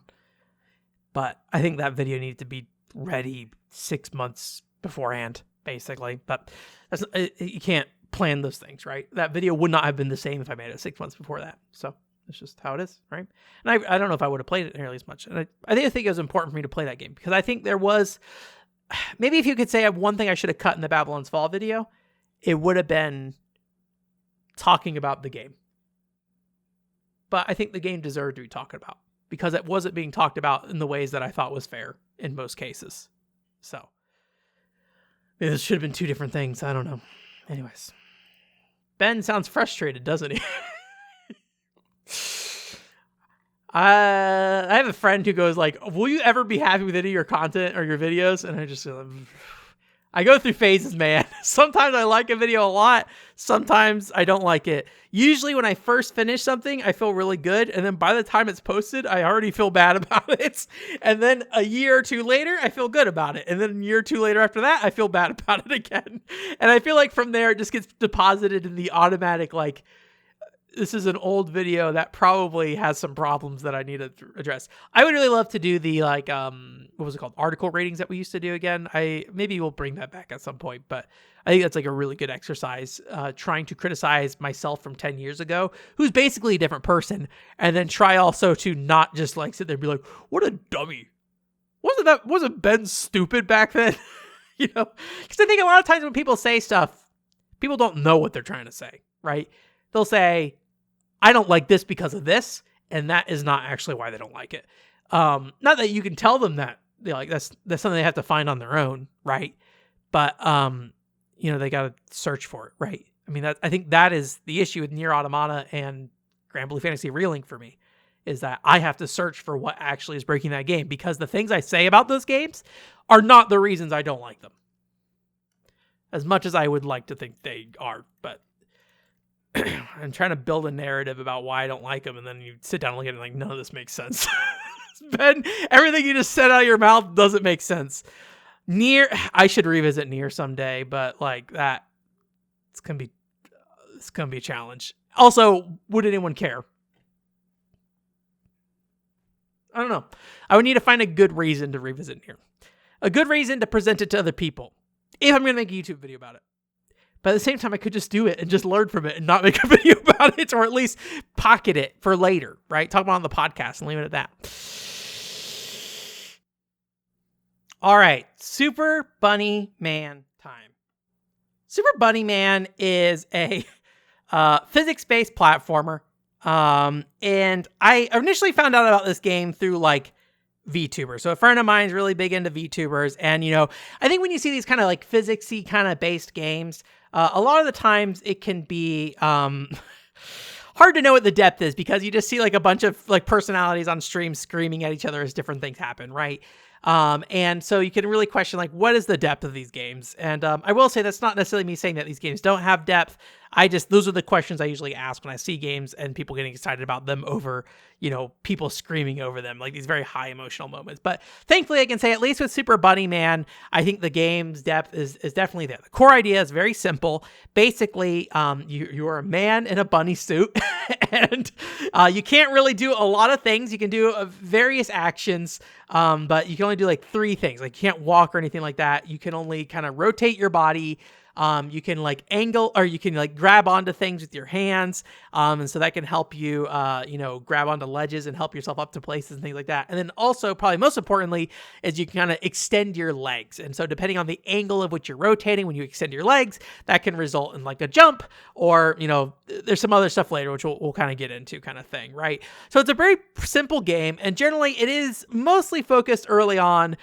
Speaker 1: But I think that video needed to be ready 6 months beforehand, basically. But you can't plan those things, right? That video would not have been the same if I made it 6 months before that. So that's just how it is, right? And I don't know if I would have played it nearly as much. And I think it was important for me to play that game, because I think there was, maybe if you could say one thing I should have cut in the Babylon's Fall video, it would have been talking about the game. But I think the game deserved to be talked about, because it wasn't being talked about in the ways that I thought was fair in most cases. So maybe this should have been two different things. I don't know. Anyways, Ben sounds frustrated, doesn't he? I have a friend who goes like, will you ever be happy with any of your content or your videos? And I go through phases, man. Sometimes I like a video a lot. Sometimes I don't like it. Usually when I first finish something, I feel really good. And then by the time it's posted, I already feel bad about it. And then a year or two later, I feel good about it. And then a year or two later after that, I feel bad about it again. And I feel like from there, it just gets deposited in the automatic, like, this is an old video that probably has some problems that I need to address. I would really love to do the, like, what was it called? Article ratings that we used to do again. Maybe we'll bring that back at some point, but I think that's like a really good exercise, trying to criticize myself from 10 years ago, who's basically a different person, and then try also to not just like sit there and be like, what a dummy. Wasn't Ben stupid back then? Because I think a lot of times when people say stuff, people don't know what they're trying to say, right? They'll say, I don't like this because of this, and that is not actually why they don't like it. Not that you can tell them that, that's something they have to find on their own, right? But they got to search for it, right? I mean, I think that is the issue with Nier Automata and Grand Blue Fantasy Relink for me, is that I have to search for what actually is breaking that game, because the things I say about those games are not the reasons I don't like them, as much as I would like to think they are, but I'm trying to build a narrative about why I don't like them, and then you sit down and look at it like, none of this makes sense. Ben, everything you just said out of your mouth doesn't make sense. Nier, I should revisit Nier someday, but like that, it's gonna be a challenge. Also, would anyone care? I don't know. I would need to find a good reason to revisit Nier, a good reason to present it to other people, if I'm gonna make a YouTube video about it. But at the same time, I could just do it and just learn from it and not make a video about it, or at least pocket it for later, right? Talk about it on the podcast and leave it at that. All right, Super Bunny Man time. Super Bunny Man is a physics-based platformer. And I initially found out about this game through like VTubers. So a friend of mine is really big into VTubers. And, I think when you see these kind of like physics-y kind of based games, a lot of the times it can be hard to know what the depth is, because you just see like a bunch of like personalities on stream screaming at each other as different things happen, right? And so you can really question like, what is the depth of these games? And I will say that's not necessarily me saying that these games don't have depth. Those are the questions I usually ask when I see games and people getting excited about them over, people screaming over them, like these very high emotional moments. But thankfully I can say, at least with Super Bunny Man, I think the game's depth is definitely there. The core idea is very simple. Basically, you're a man in a bunny suit and you can't really do a lot of things. You can do various actions, but you can only do like 3 things. Like you can't walk or anything like that. You can only kind of rotate your body, You can like angle, or you can like grab onto things with your hands. And so that can help you, grab onto ledges and help yourself up to places and things like that. And then also, probably most importantly, is you can kind of extend your legs. And so depending on the angle of which you're rotating, when you extend your legs, that can result in like a jump, or, there's some other stuff later, which we'll kind of get into, kind of thing, right? So it's a very simple game, and generally it is mostly focused early on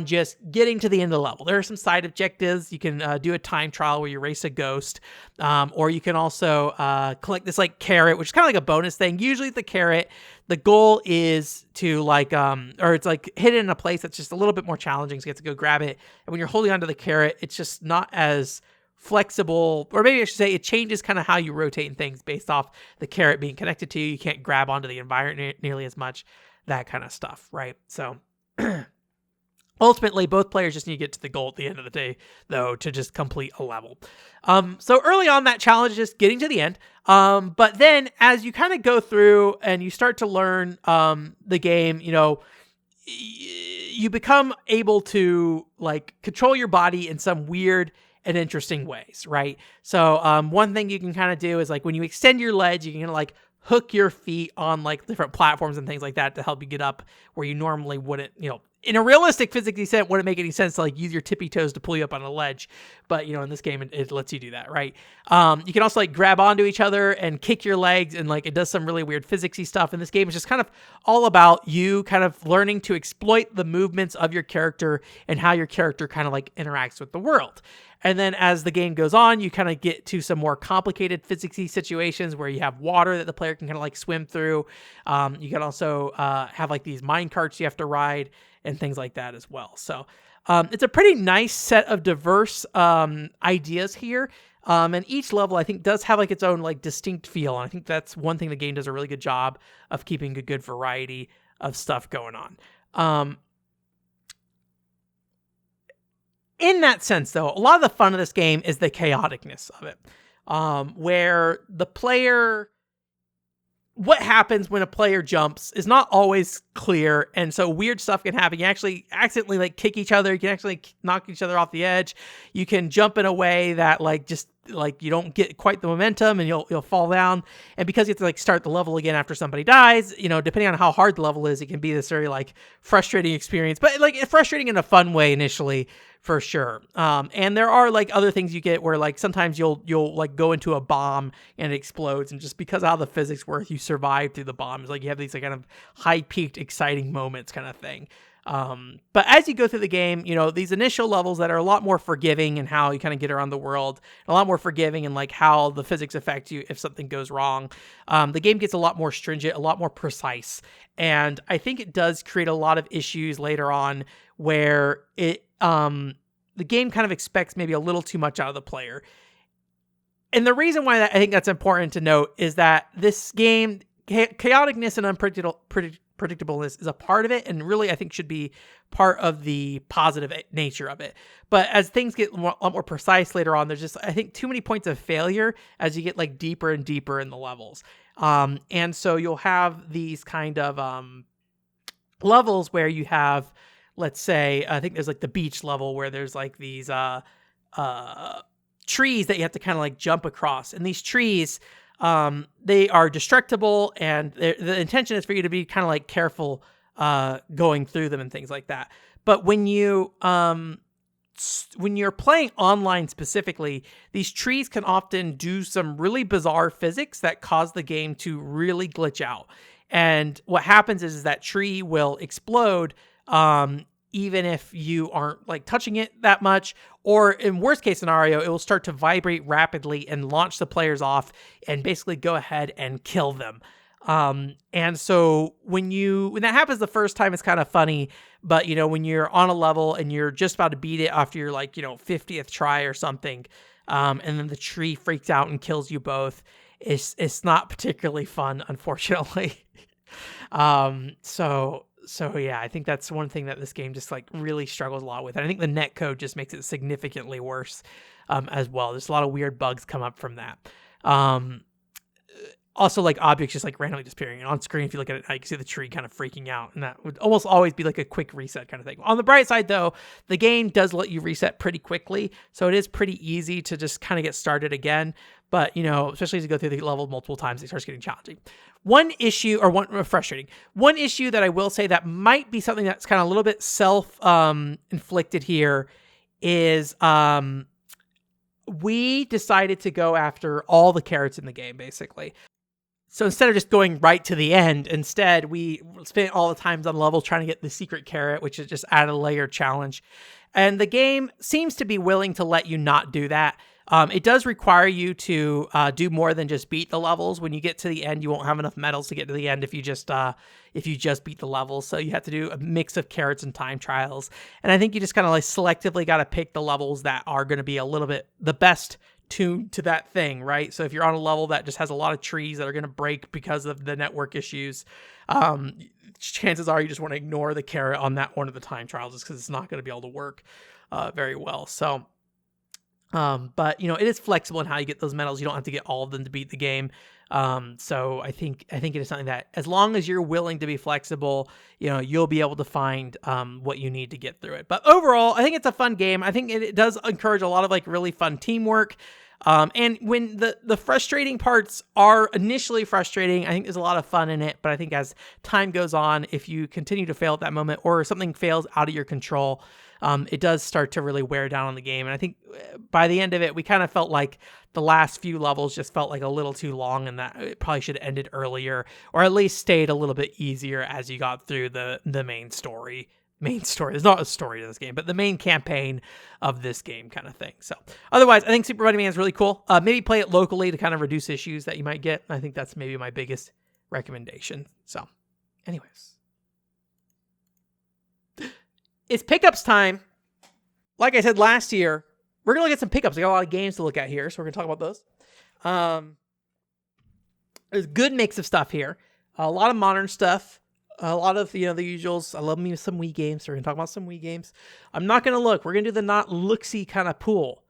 Speaker 1: just getting to the end of the level. There are some side objectives. You can do a time trial where you race a ghost, or you can also collect this like carrot, which is kind of like a bonus thing. Usually the carrot, the goal is to like, or it's like hidden in a place that's just a little bit more challenging, so you have to go grab it. And when you're holding onto the carrot, it's just not as flexible, or maybe I should say it changes kind of how you rotate things based off the carrot being connected to you. You can't grab onto the environment nearly as much, that kind of stuff, right? So ultimately, both players just need to get to the goal at the end of the day, though, to just complete a level. So early on, that challenge is just getting to the end. But then as you kind of go through and you start to learn the game, you become able to like control your body in some weird and interesting ways, right? So one thing you can kind of do is like when you extend your legs, you can like hook your feet on like different platforms and things like that to help you get up where you normally wouldn't, in a realistic physics sense, wouldn't make any sense to like use your tippy toes to pull you up on a ledge. But, in this game, it lets you do that, right? You can also like grab onto each other and kick your legs, and like it does some really weird physicsy stuff. And this game is just kind of all about you kind of learning to exploit the movements of your character and how your character kind of like interacts with the world. And then as the game goes on, you kind of get to some more complicated physicsy situations where you have water that the player can kind of like swim through. You can also have like these mine carts you have to ride and things like that as well. So it's a pretty nice set of diverse ideas here. And each level, I think, does have like its own like distinct feel. And I think that's one thing the game does a really good job of keeping a good variety of stuff going on. In that sense, though, a lot of the fun of this game is the chaoticness of it, where the player, what happens when a player jumps is not always clear, and so weird stuff can happen. You actually accidentally like kick each other. You can actually knock each other off the edge. You can jump in a way that like just like you don't get quite the momentum, and you'll fall down. And because you have to like start the level again after somebody dies, depending on how hard the level is, it can be this very like frustrating experience, but like frustrating in a fun way initially, for sure. And there are like other things you get where like sometimes you'll like go into a bomb and it explodes, and just because of how the physics work, you survive through the bombs. Like you have these like kind of high peaked exciting moments kind of thing. But as you go through the game, these initial levels that are a lot more forgiving in how you kind of get around the world, a lot more forgiving in like how the physics affect you if something goes wrong. The game gets a lot more stringent, a lot more precise. And I think it does create a lot of issues later on where the game kind of expects maybe a little too much out of the player. And the reason why I think that's important to note is that this game, chaoticness and unpredictableness is a part of it, and really I think should be part of the positive nature of it. But as things get a lot more precise later on, there's just, I think, too many points of failure as you get like deeper and deeper in the levels. And so you'll have these kind of levels where you have, let's say, I think there's like the beach level where there's like these trees that you have to kind of like jump across. And these trees, they are destructible, and the intention is for you to be kind of like careful going through them and things like that. But when you're playing online specifically, these trees can often do some really bizarre physics that cause the game to really glitch out. And what happens is that tree will explode even if you aren't like touching it that much, or in worst case scenario, it will start to vibrate rapidly and launch the players off and basically go ahead and kill them. And so when that happens the first time, it's kind of funny, but when you're on a level and you're just about to beat it after your 50th try or something, and then the tree freaks out and kills you both, it's not particularly fun, unfortunately. So yeah, I think that's one thing that this game just like really struggles a lot with. And I think the netcode just makes it significantly worse as well. There's a lot of weird bugs come up from that. also like objects just like randomly disappearing. And on screen, if you look at it, you can see the tree kind of freaking out, and that would almost always be like a quick reset kind of thing. On the bright side though, the game does let you reset pretty quickly, so it is pretty easy to just kind of get started again. But, you know, especially as you go through the level multiple times, it starts getting challenging. One issue that I will say that might be something that's kind of a little bit self-inflicted here is we decided to go after all the carrots in the game, basically. So instead of just going right to the end, instead we spent all the times on levels trying to get the secret carrot, which is just add a layer challenge. And the game seems to be willing to let you not do that. It does require you to do more than just beat the levels. When you get to the end, you won't have enough medals to get to the end if you just beat the levels. So you have to do a mix of carrots and time trials. And I think you just kind of like selectively got to pick the levels that are going to be a little bit the best tuned to that thing, right? So if you're on a level that just has a lot of trees that are going to break because of the network issues, chances are you just want to ignore the carrot on that one of the time trials just because it's not going to be able to work very well. So but you know, it is flexible in how you get those medals. You don't have to get all of them to beat the game. So I think it is something that, as long as you're willing to be flexible, you know, you'll be able to find what you need to get through it. But overall, I think it's a fun game. I think it does encourage a lot of like really fun teamwork. And when the frustrating parts are initially frustrating, I think there's a lot of fun in it. But I think as time goes on, if you continue to fail at that moment or something fails out of your control, it does start to really wear down on the game. And I think by the end of it, we kind of felt like the last few levels just felt like a little too long, and that it probably should have ended earlier, or at least stayed a little bit easier as you got through the main story. There's not a story to this game, but the main campaign of this game kind of thing. So otherwise, I think Super Running Man is really cool. Maybe play it locally to kind of reduce issues that you might get. I think that's maybe my biggest recommendation. So anyways, it's pickups time. Like I said last year, we're going to look at some pickups. We got a lot of games to look at here, so we're going to talk about those. There's a good mix of stuff here. A lot of modern stuff. A lot of, you know, the usuals. I love me some Wii games, so we're going to talk about some Wii games. I'm not going to look. We're going to do the not look-see kind of pool.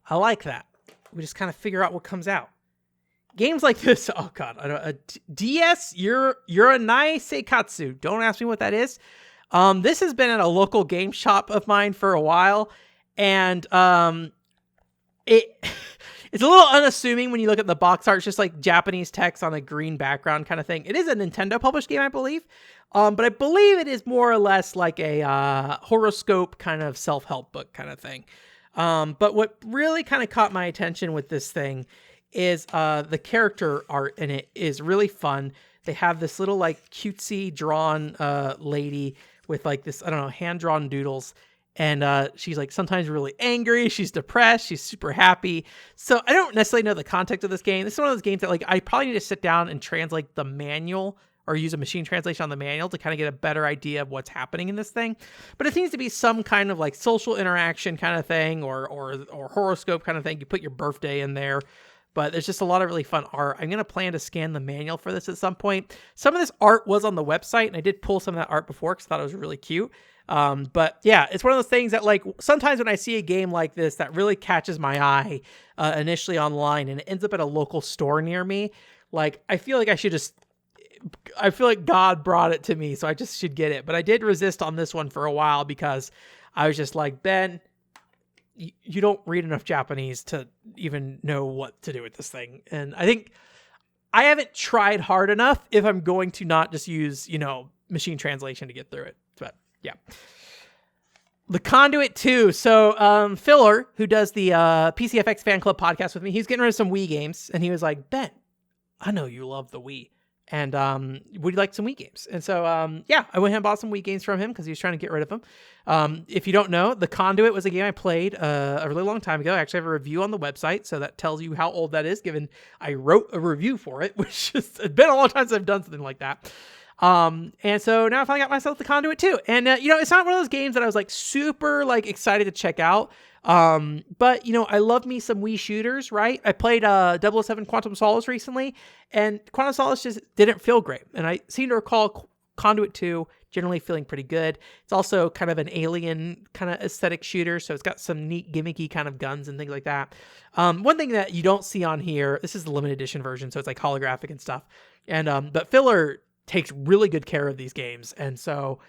Speaker 1: I like that. We just kind of figure out what comes out. Games like this. Oh, God. DS Yuranai Seikatsu. Don't ask me what that is. This has been at a local game shop of mine for a while, and it's a little unassuming when you look at the box art. It's just like Japanese text on a green background kind of thing. It is a Nintendo published game, I believe, but I believe it is more or less like a horoscope kind of self-help book kind of thing. But what really kind of caught my attention with this thing is the character art in it is really fun. They have this little like cutesy drawn lady with like this, I don't know, hand-drawn doodles. And she's like sometimes really angry. She's depressed. She's super happy. So I don't necessarily know the context of this game. This is one of those games that like I probably need to sit down and translate the manual or use a machine translation on the manual to kind of get a better idea of what's happening in this thing. But it seems to be some kind of like social interaction kind of thing or horoscope kind of thing. You put your birthday in there. But there's just a lot of really fun art. I'm going to plan to scan the manual for this at some point. Some of this art was on the website, and I did pull some of that art before because I thought it was really cute. But yeah, it's one of those things that like sometimes when I see a game like this that really catches my eye initially online and it ends up at a local store near me, like I feel like I feel like God brought it to me, so I just should get it. But I did resist on this one for a while because I was just like, Ben, you don't read enough Japanese to even know what to do with this thing. And I think I haven't tried hard enough if I'm going to not just use, you know, machine translation to get through it. But yeah. The Conduit 2. So Filler, who does the PCFX Fan Club podcast with me, he's getting rid of some Wii games. And he was like, Ben, I know you love the Wii. And would you like some Wii games? And so, yeah, I went ahead and bought some Wii games from him because he was trying to get rid of them. If you don't know, The Conduit was a game I played a really long time ago. I actually have a review on the website, so that tells you how old that is, given I wrote a review for it, which has been a long time since I've done something like that. And so now I finally got myself The Conduit 2. And, you know, it's not one of those games that I was like super like excited to check out. But you know, I love me some Wii shooters, right? I played 007 Quantum Solace recently, and Quantum Solace just didn't feel great. And I seem to recall Conduit 2, generally feeling pretty good. It's also kind of an alien kind of aesthetic shooter, so it's got some neat gimmicky kind of guns and things like that. One thing that you don't see on here, this is the limited edition version, so it's like holographic and stuff. And but Filler takes really good care of these games, and so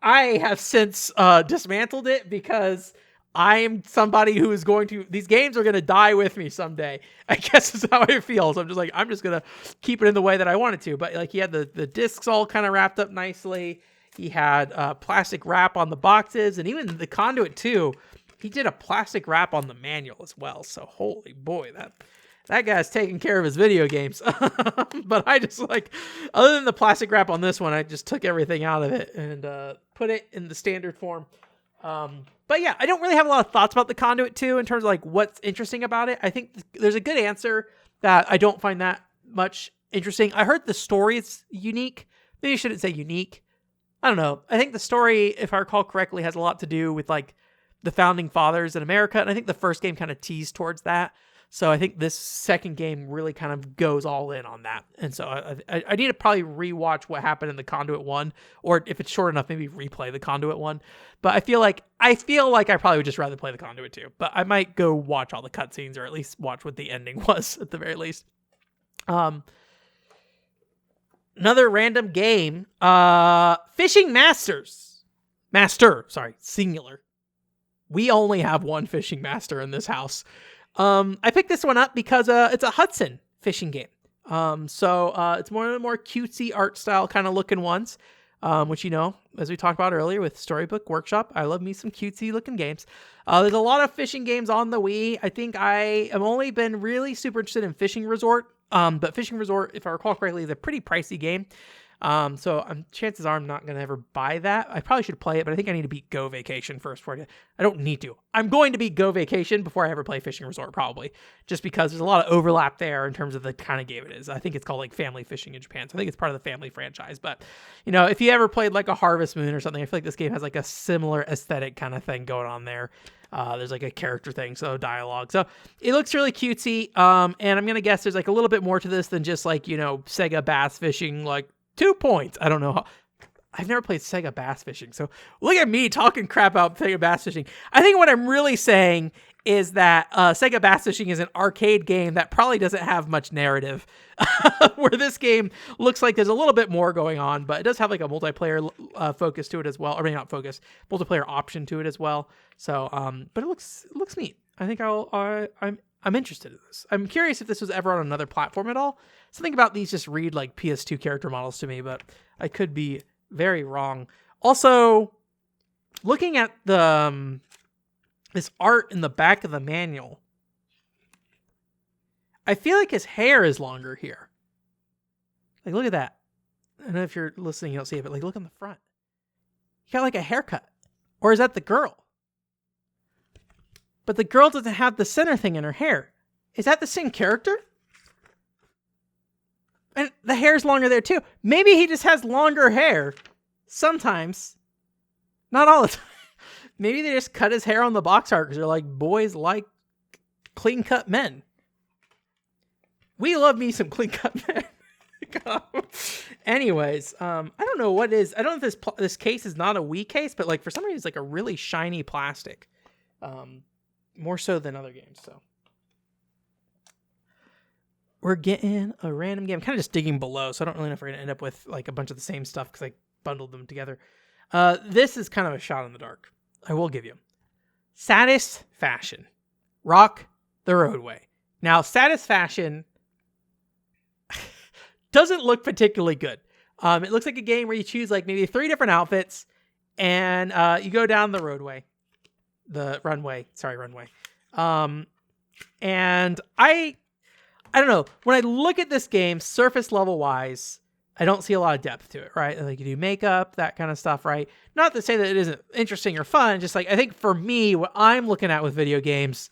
Speaker 1: I have since dismantled it because I am somebody who is these games are going to die with me someday. I guess is how it feels. I'm just going to keep it in the way that I want it to. But like he had the discs all kind of wrapped up nicely. He had plastic wrap on the boxes, and even the Conduit 2, he did a plastic wrap on the manual as well. So holy boy, that guy's taking care of his video games. But I just other than the plastic wrap on this one, I just took everything out of it and put it in the standard form. But yeah, I don't really have a lot of thoughts about the Conduit 2 in terms of what's interesting about it. I think there's a good answer that I don't find that much interesting. I heard the story is unique. Maybe I shouldn't say unique. I don't know. I think the story, if I recall correctly, has a lot to do with the founding fathers in America. And I think the first game kind of teased towards that. So I think this second game really kind of goes all in on that. And so I need to probably rewatch what happened in the Conduit 1, or if it's short enough, maybe replay the Conduit 1. But I feel like I probably would just rather play the Conduit 2. But I might go watch all the cutscenes, or at least watch what the ending was at the very least. Another random game, Fishing Master, singular. We only have one Fishing Master in this house. I picked this one up because it's a Hudson fishing game. So it's one of the more cutesy art style kind of looking ones, which, as we talked about earlier with Storybook Workshop, I love me some cutesy looking games. There's a lot of fishing games on the Wii. I think I have only been really super interested in Fishing Resort. But Fishing Resort, if I recall correctly, is a pretty pricey game. So chances are I'm not going to ever buy that. I probably should play it, but I think I need to beat Go Vacation first I don't need to. I'm going to beat Go Vacation before I ever play Fishing Resort, probably, just because there's a lot of overlap there in terms of the kind of game it is. I think it's called Family Fishing in Japan. So I think it's part of the Family franchise, but if you ever played a Harvest Moon or something, I feel like this game has a similar aesthetic kind of thing going on there. There's a character thing, so dialogue. So it looks really cutesy. And I'm going to guess there's a little bit more to this than just Sega Bass Fishing, 2 points. I don't know how. I've never played Sega Bass Fishing, so look at me talking crap about Sega Bass Fishing. I think what I'm really saying is that Sega Bass Fishing is an arcade game that probably doesn't have much narrative, where this game looks like there's a little bit more going on, but it does have a multiplayer focus to it as well. Or maybe not focus, multiplayer option to it as well. So, but it looks neat. I think I'm interested in this. I'm curious if this was ever on another platform at all. Something about these just read like PS2 character models to me, but I could be very wrong. Also, looking at the this art in the back of the manual, I feel like his hair is longer here. Look at that. I don't know if you're listening, you don't see it, but look on the front. He got a haircut. Or is that the girl? But the girl doesn't have the center thing in her hair. Is that the same character? And the hair's longer there too. Maybe he just has longer hair. Sometimes. Not all the time. Maybe they just cut his hair on the box art because they're boys like clean cut men. We love me some clean cut men. Anyways, I don't know what is. I don't know if this case is not a Wii case, but for some reason it's a really shiny plastic. More so than other games, so. We're getting a random game. I'm kind of just digging below, so I don't really know if we're going to end up with a bunch of the same stuff because I bundled them together. This is kind of a shot in the dark. I will give you. Satisfaction. Rock the Roadway. Now, Satisfaction doesn't look particularly good. It looks like a game where you choose maybe 3 different outfits and you go down the roadway. The runway. And I don't know. When I look at this game, surface level wise, I don't see a lot of depth to it, right? You do makeup, that kind of stuff, right? Not to say that it isn't interesting or fun, just I think for me, what I'm looking at with video games,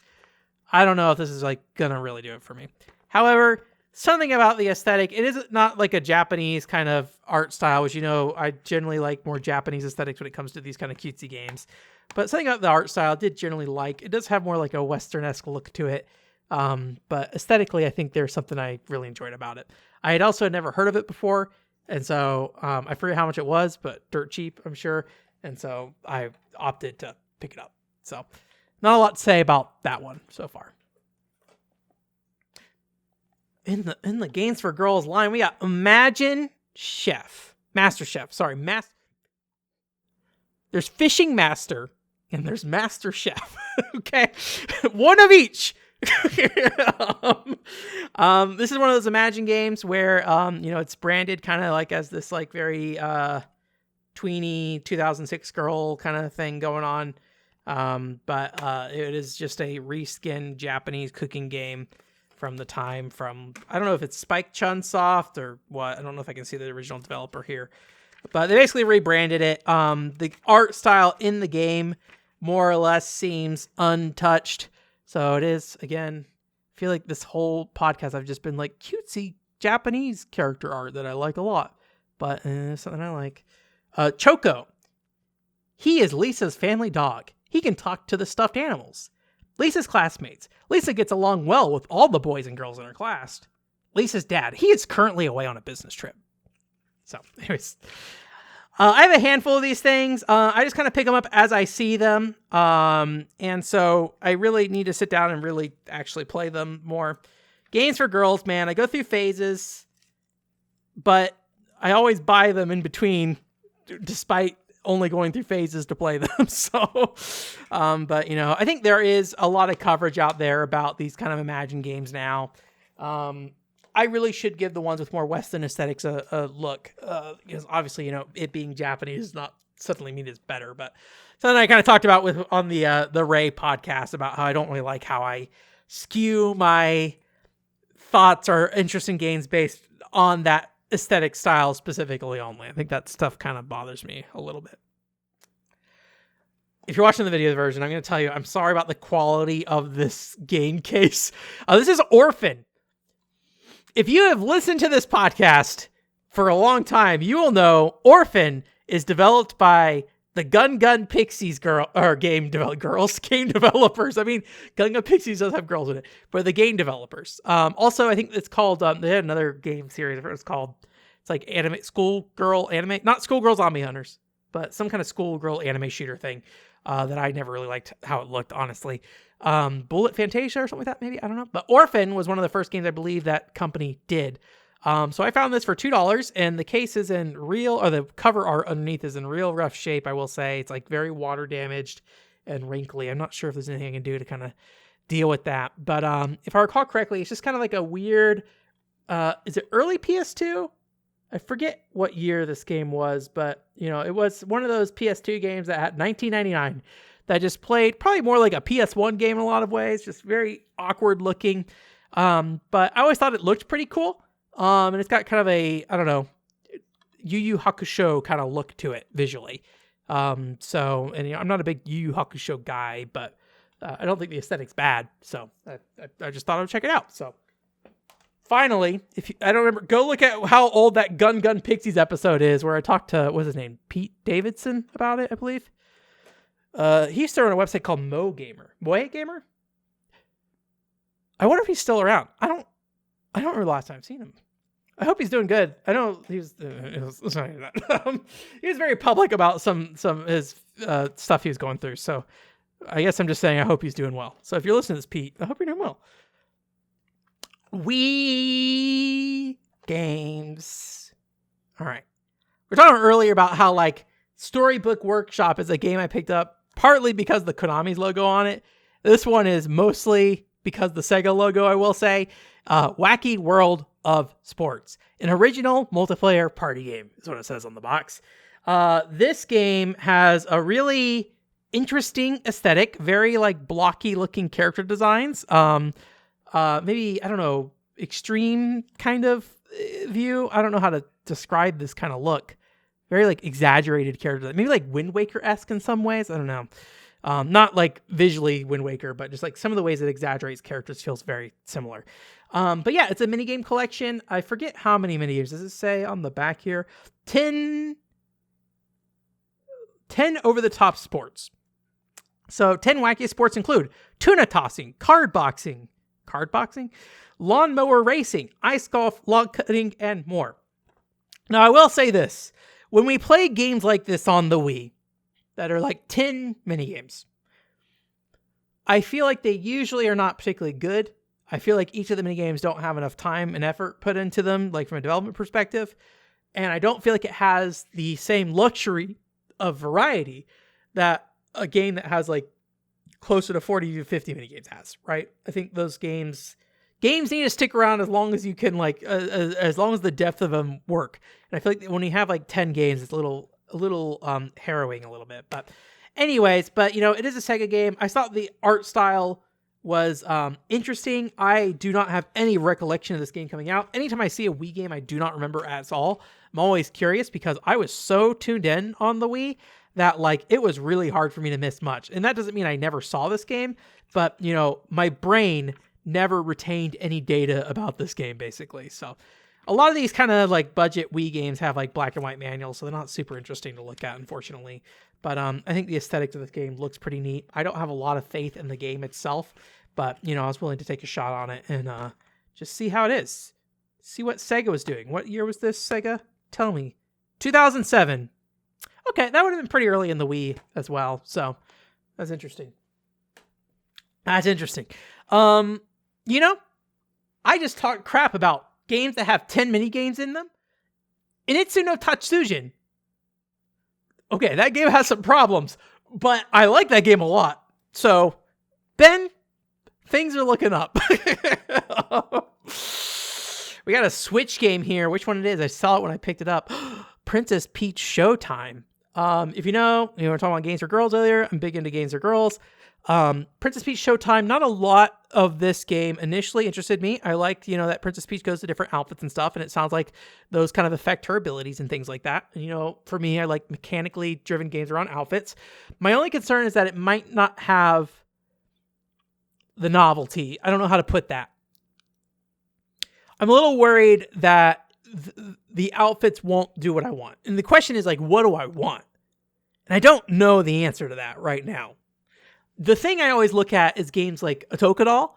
Speaker 1: I don't know if this is gonna really do it for me. However, something about the aesthetic, it is not a Japanese kind of art style, which I generally like more Japanese aesthetics when it comes to these kind of cutesy games. But something about the art style I did generally like. It does have more a Western-esque look to it. But aesthetically, I think there's something I really enjoyed about it. I had also never heard of it before. And so I forget how much it was, but dirt cheap, I'm sure. And so I opted to pick it up. So not a lot to say about that one so far. In the Games for Girls line, we got Imagine Chef. Master Chef. Sorry. There's Fishing Master and there's Master Chef. Okay. One of each. This is one of those Imagine games where, it's branded kind of like as this like very tweeny 2006 girl kind of thing going on. But it is just a reskinned Japanese cooking game from the time I don't know if it's Spike Chunsoft or what. I don't know if I can see the original developer here, but they basically rebranded it. The art style in the game more or less seems untouched. So it is, again, I feel like this whole podcast I've just been like cutesy Japanese character art that I like a lot, but something I like. Choco. He is Lisa's family dog. He can talk to the stuffed animals. Lisa's classmates. Lisa gets along well with all the boys and girls in her class. Lisa's dad. He is currently away on a business trip. So, anyways. I have a handful of these things. I just kind of pick them up as I see them. And so I really need to sit down and really actually play them more. Games for Girls, man. I go through phases, but I always buy them in between, despite only going through phases to play them. So, but I think there is a lot of coverage out there about these kind of Imagine games now. I really should give the ones with more Western aesthetics a look, because obviously, it being Japanese does not suddenly mean it's better. But something I kind of talked about on the Ray podcast about how I don't really like how I skew my thoughts or interest in games based on that aesthetic style specifically only. I think that stuff kind of bothers me a little bit. If you're watching the video version, I'm going to tell you, I'm sorry about the quality of this game case. This is Orphan. If you have listened to this podcast for a long time, you will know Orphan is developed by the Gun Pixies game developers. I mean, Gun Pixies does have girls in it, but the game developers. Also, I think it's called, they had another game series. It's called, it's like schoolgirl anime, not Schoolgirl Zombie Hunters, but some kind of schoolgirl anime shooter thing that I never really liked how it looked, honestly. Bullet Fantasia or something like that, maybe, I don't know. But Orphan was one of the first games I believe that company did. So I found this for $2, and the case is in the cover art underneath is in real rough shape, I will say. It's like very water damaged and wrinkly. I'm not sure if there's anything I can do to kind of deal with that. But if I recall correctly, it's just kind of like a weird, is it early PS2? I forget what year this game was, but it was one of those PS2 games that had $19.99 that just played probably more like a PS1 game in a lot of ways, just very awkward looking. But I always thought it looked pretty cool. And it's got kind of a, I don't know, Yu Yu Hakusho kind of look to it visually. I'm not a big Yu Yu Hakusho guy, but I don't think the aesthetic's bad. So I just thought I would check it out. So finally, I don't remember, go look at how old that Gun Pixies episode is where I talked to, what's his name? Pete Davidson about it, I believe. He started a website called Moe Gamer. I wonder if he's still around. I don't remember the last time I've seen him. I hope he's doing good. I know he was very public about some of his stuff he was going through. So I guess I'm just saying I hope he's doing well. So if you're listening to this, Pete, I hope you're doing well. Wii games. All right. We were talking earlier about how like Storybook Workshop is a game I picked up partly because of the Konami's logo on it. This one is mostly because the Sega logo, I will say. Wacky World of Sports, an original multiplayer party game is what it says on the box. This game has a really interesting aesthetic, very like blocky looking character designs. Maybe, I don't know, extreme kind of view. I don't know how to describe this kind of look. Very like exaggerated character, maybe like Wind Waker-esque in some ways. I don't know. Not like visually Wind Waker, but just like some of the ways it exaggerates characters feels very similar. But yeah, it's a minigame collection. I forget how many minigames. Does it say on the back here? 10 over-the-top sports. So 10 wacky sports include tuna tossing, card boxing, lawnmower racing, ice golf, log cutting, and more. Now, I will say this. When we play games like this on the Wii, that are like 10 minigames, I feel like they usually are not particularly good. I feel like each of the minigames don't have enough time and effort put into them, like from a development perspective. And I don't feel like it has the same luxury of variety that a game that has like closer to 40 to 50 minigames has, right? I think those games need to stick around as long as you can, like, as long as the depth of them work. And I feel like when you have like 10 games, it's a little harrowing a little bit. But anyways, it is a Sega game. I thought the art style was interesting. I do not have any recollection of this game coming out. Anytime I see a Wii game I do not remember at all, I'm always curious because I was so tuned in on the Wii that like it was really hard for me to miss much. And that doesn't mean I never saw this game, but my brain never retained any data about this game basically. So a lot of these kind of like budget Wii games have like black and white manuals, so they're not super interesting to look at, unfortunately. But I think the aesthetics of this game looks pretty neat. I don't have a lot of faith in the game itself, but I was willing to take a shot on it and just see how it is. See what Sega was doing. What year was this, Sega? Tell me. 2007. Okay, that would have been pretty early in the Wii as well. So that's interesting. That's interesting. I just talked crap about games that have 10 mini games in them. Initsu no Tatsujin. Okay, that game has some problems, but I like that game a lot. So, Ben, things are looking up. We got a Switch game here. Which one it is? I saw it when I picked it up. Princess Peach Showtime. If you know, we were talking about games for girls earlier. I'm big into games for girls. Princess Peach Showtime, not a lot of this game initially interested me. I liked, that Princess Peach goes to different outfits and stuff, and it sounds like those kind of affect her abilities and things like that. And, for me, I like mechanically driven games around outfits. My only concern is that it might not have the novelty. I don't know how to put that. I'm a little worried that the outfits won't do what I want. And the question is, like, what do I want? And I don't know the answer to that right now. The thing I always look at is games like Otokadol,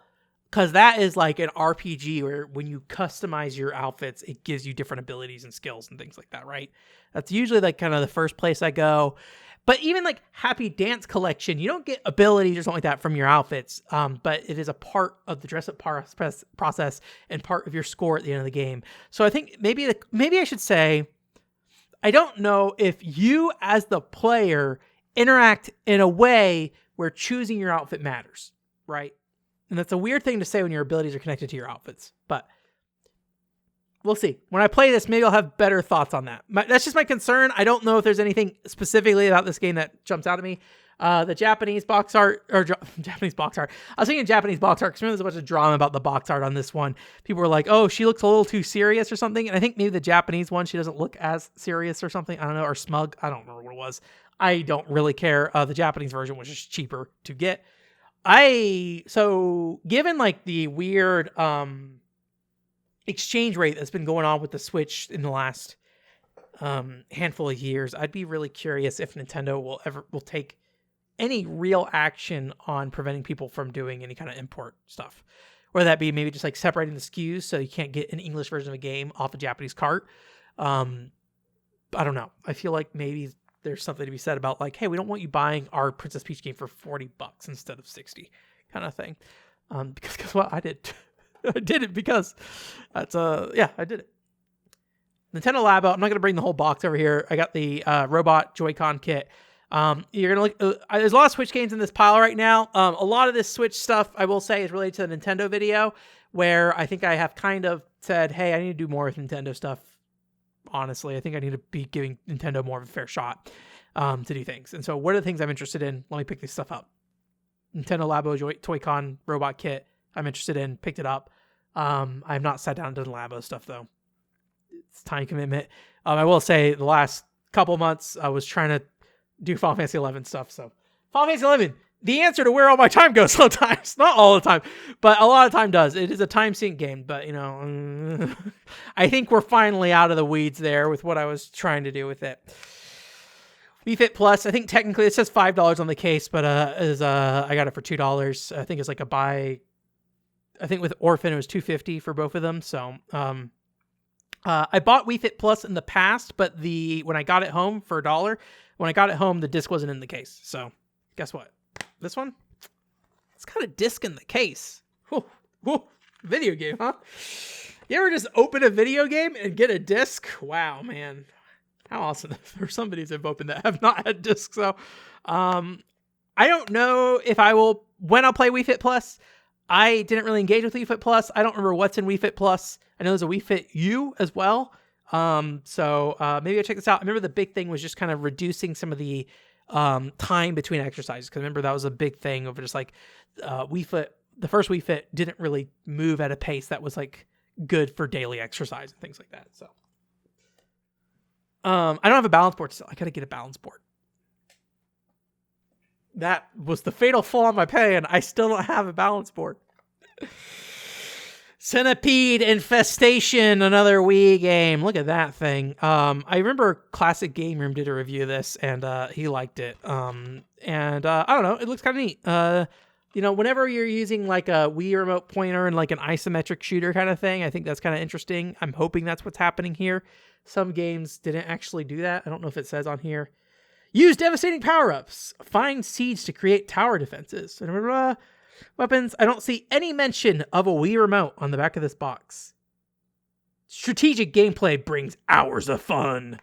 Speaker 1: because that is like an RPG where when you customize your outfits, it gives you different abilities and skills and things like that, right? That's usually like kind of the first place I go. But even like Happy Dance Collection, you don't get abilities or something like that from your outfits, but it is a part of the dress-up process and part of your score at the end of the game. So I think maybe I should say, I don't know if you as the player interact in a way where choosing your outfit matters, right? And that's a weird thing to say when your abilities are connected to your outfits, but we'll see. When I play this, maybe I'll have better thoughts on that. That's just my concern. I don't know if there's anything specifically about this game that jumps out at me. The Japanese box art, Japanese box art. I was thinking Japanese box art because there's a bunch of drama about the box art on this one. People were like, oh, she looks a little too serious or something. And I think maybe the Japanese one, she doesn't look as serious or something. I don't know, or smug. I don't remember what it was. I don't really care. The Japanese version was just cheaper to get. So given like the weird exchange rate that's been going on with the Switch in the last handful of years, I'd be really curious if Nintendo will take any real action on preventing people from doing any kind of import stuff. Whether that be maybe just like separating the SKUs so you can't get an English version of a game off a Japanese cart. I don't know. I feel like maybe there's something to be said about like, hey, we don't want you buying our Princess Peach game for $40 instead of 60 kind of thing. Because guess what? I did. I did it because that's I did it. Nintendo Labo. I'm not going to bring the whole box over here. I got the robot Joy-Con kit. You're going to look, there's a lot of Switch games in this pile right now. A lot of this Switch stuff, I will say, is related to the Nintendo video, where I think I have kind of said, hey, I need to do more with Nintendo stuff. Honestly, I think I need to be giving Nintendo more of a fair shot to do things. And so what are the things I'm interested in? Let me pick this stuff up. Nintendo Labo Toy-Con robot kit. I'm interested in, picked it up. I've not sat down and done Labo stuff though. It's time commitment. I will say the last couple months I was trying to do Final Fantasy 11 stuff. So Final Fantasy 11, the answer to where all my time goes sometimes, not all the time, but a lot of time does. It is a time sink game, but I think we're finally out of the weeds there with what I was trying to do with it. Wii Fit Plus, I think technically it says $5 on the case, but I got it for $2. I think it's like a buy. I think with Orphan it was $2.50 for both of them. So I bought Wii Fit Plus in the past, but when I got it home for $1, when I got it home, the disc wasn't in the case. So guess what? This one, it's got a disc in the case. Whew. Video game, huh? You ever just open a video game and get a disc? Wow, man. How awesome. There's some videos I've opened that have not had discs. So I don't know if when I'll play Wii Fit Plus. I didn't really engage with Wii Fit Plus. I don't remember what's in Wii Fit Plus. I know there's a Wii Fit U as well. So maybe I'll check this out. I remember the big thing was just kind of reducing some of the time between exercises. Because remember, that was a big thing of just like Wii Fit. The first Wii Fit didn't really move at a pace that was like good for daily exercise and things like that. So I don't have a balance board still. I got to get a balance board. That was the fatal flaw in my plan. I still don't have a balance board. Centipede Infestation, another Wii game. Look at that thing. I remember Classic Game Room did a review of this, and he liked it. I don't know. It looks kind of neat. Whenever you're using like a Wii remote pointer and like an isometric shooter kind of thing, I think that's kind of interesting. I'm hoping that's what's happening here. Some games didn't actually do that. I don't know if it says on here. Use devastating power-ups. Find seeds to create tower defenses. Weapons. I don't see any mention of a Wii remote on the back of this box. Strategic gameplay brings hours of fun.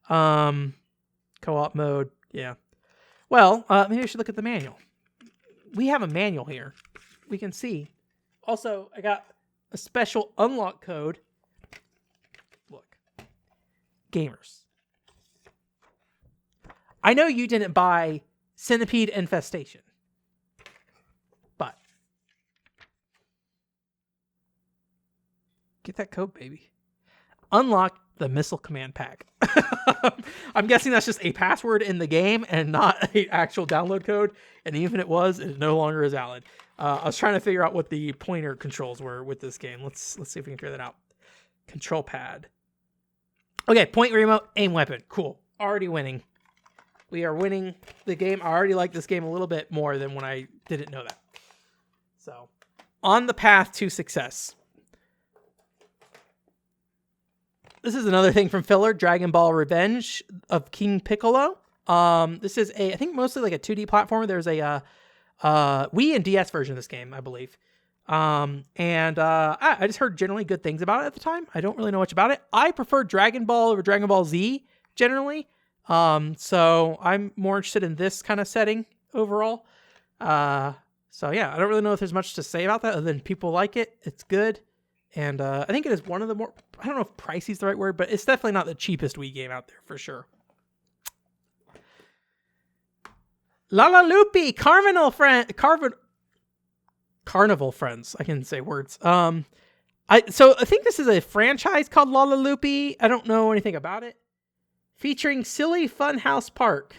Speaker 1: Co-op mode. Yeah. Well, maybe I should look at the manual. We have a manual here. We can see. Also, I got a special unlock code. Look. Gamers. I know you didn't buy Centipede Infestation, but get that code, baby. Unlock the Missile Command Pack. I'm guessing that's just a password in the game and not an actual download code. And even if it was, it no longer is valid. I was trying to figure out what the pointer controls were with this game. Let's see if we can figure that out. Control pad. Okay, point remote, aim weapon. Cool. Already winning. We are winning the game. I already like this game a little bit more than when I didn't know that. So, on the path to success. This is another thing from filler, Dragon Ball Revenge of King Piccolo. This is I think mostly like a 2D platformer. There's a Wii and DS version of this game, I believe. I just heard generally good things about it at the time. I don't really know much about it. I prefer Dragon Ball over Dragon Ball Z generally. So I'm more interested in this kind of setting overall. So yeah, I don't really know if there's much to say about that other than people like it. It's good. And, I think it is one of the more, I don't know if pricey is the right word, but it's definitely not the cheapest Wii game out there for sure. Lalalupi, Carnival Friends. I can say words. So I think this is a franchise called Lalalupi. I don't know anything about it. Featuring Silly Funhouse Park.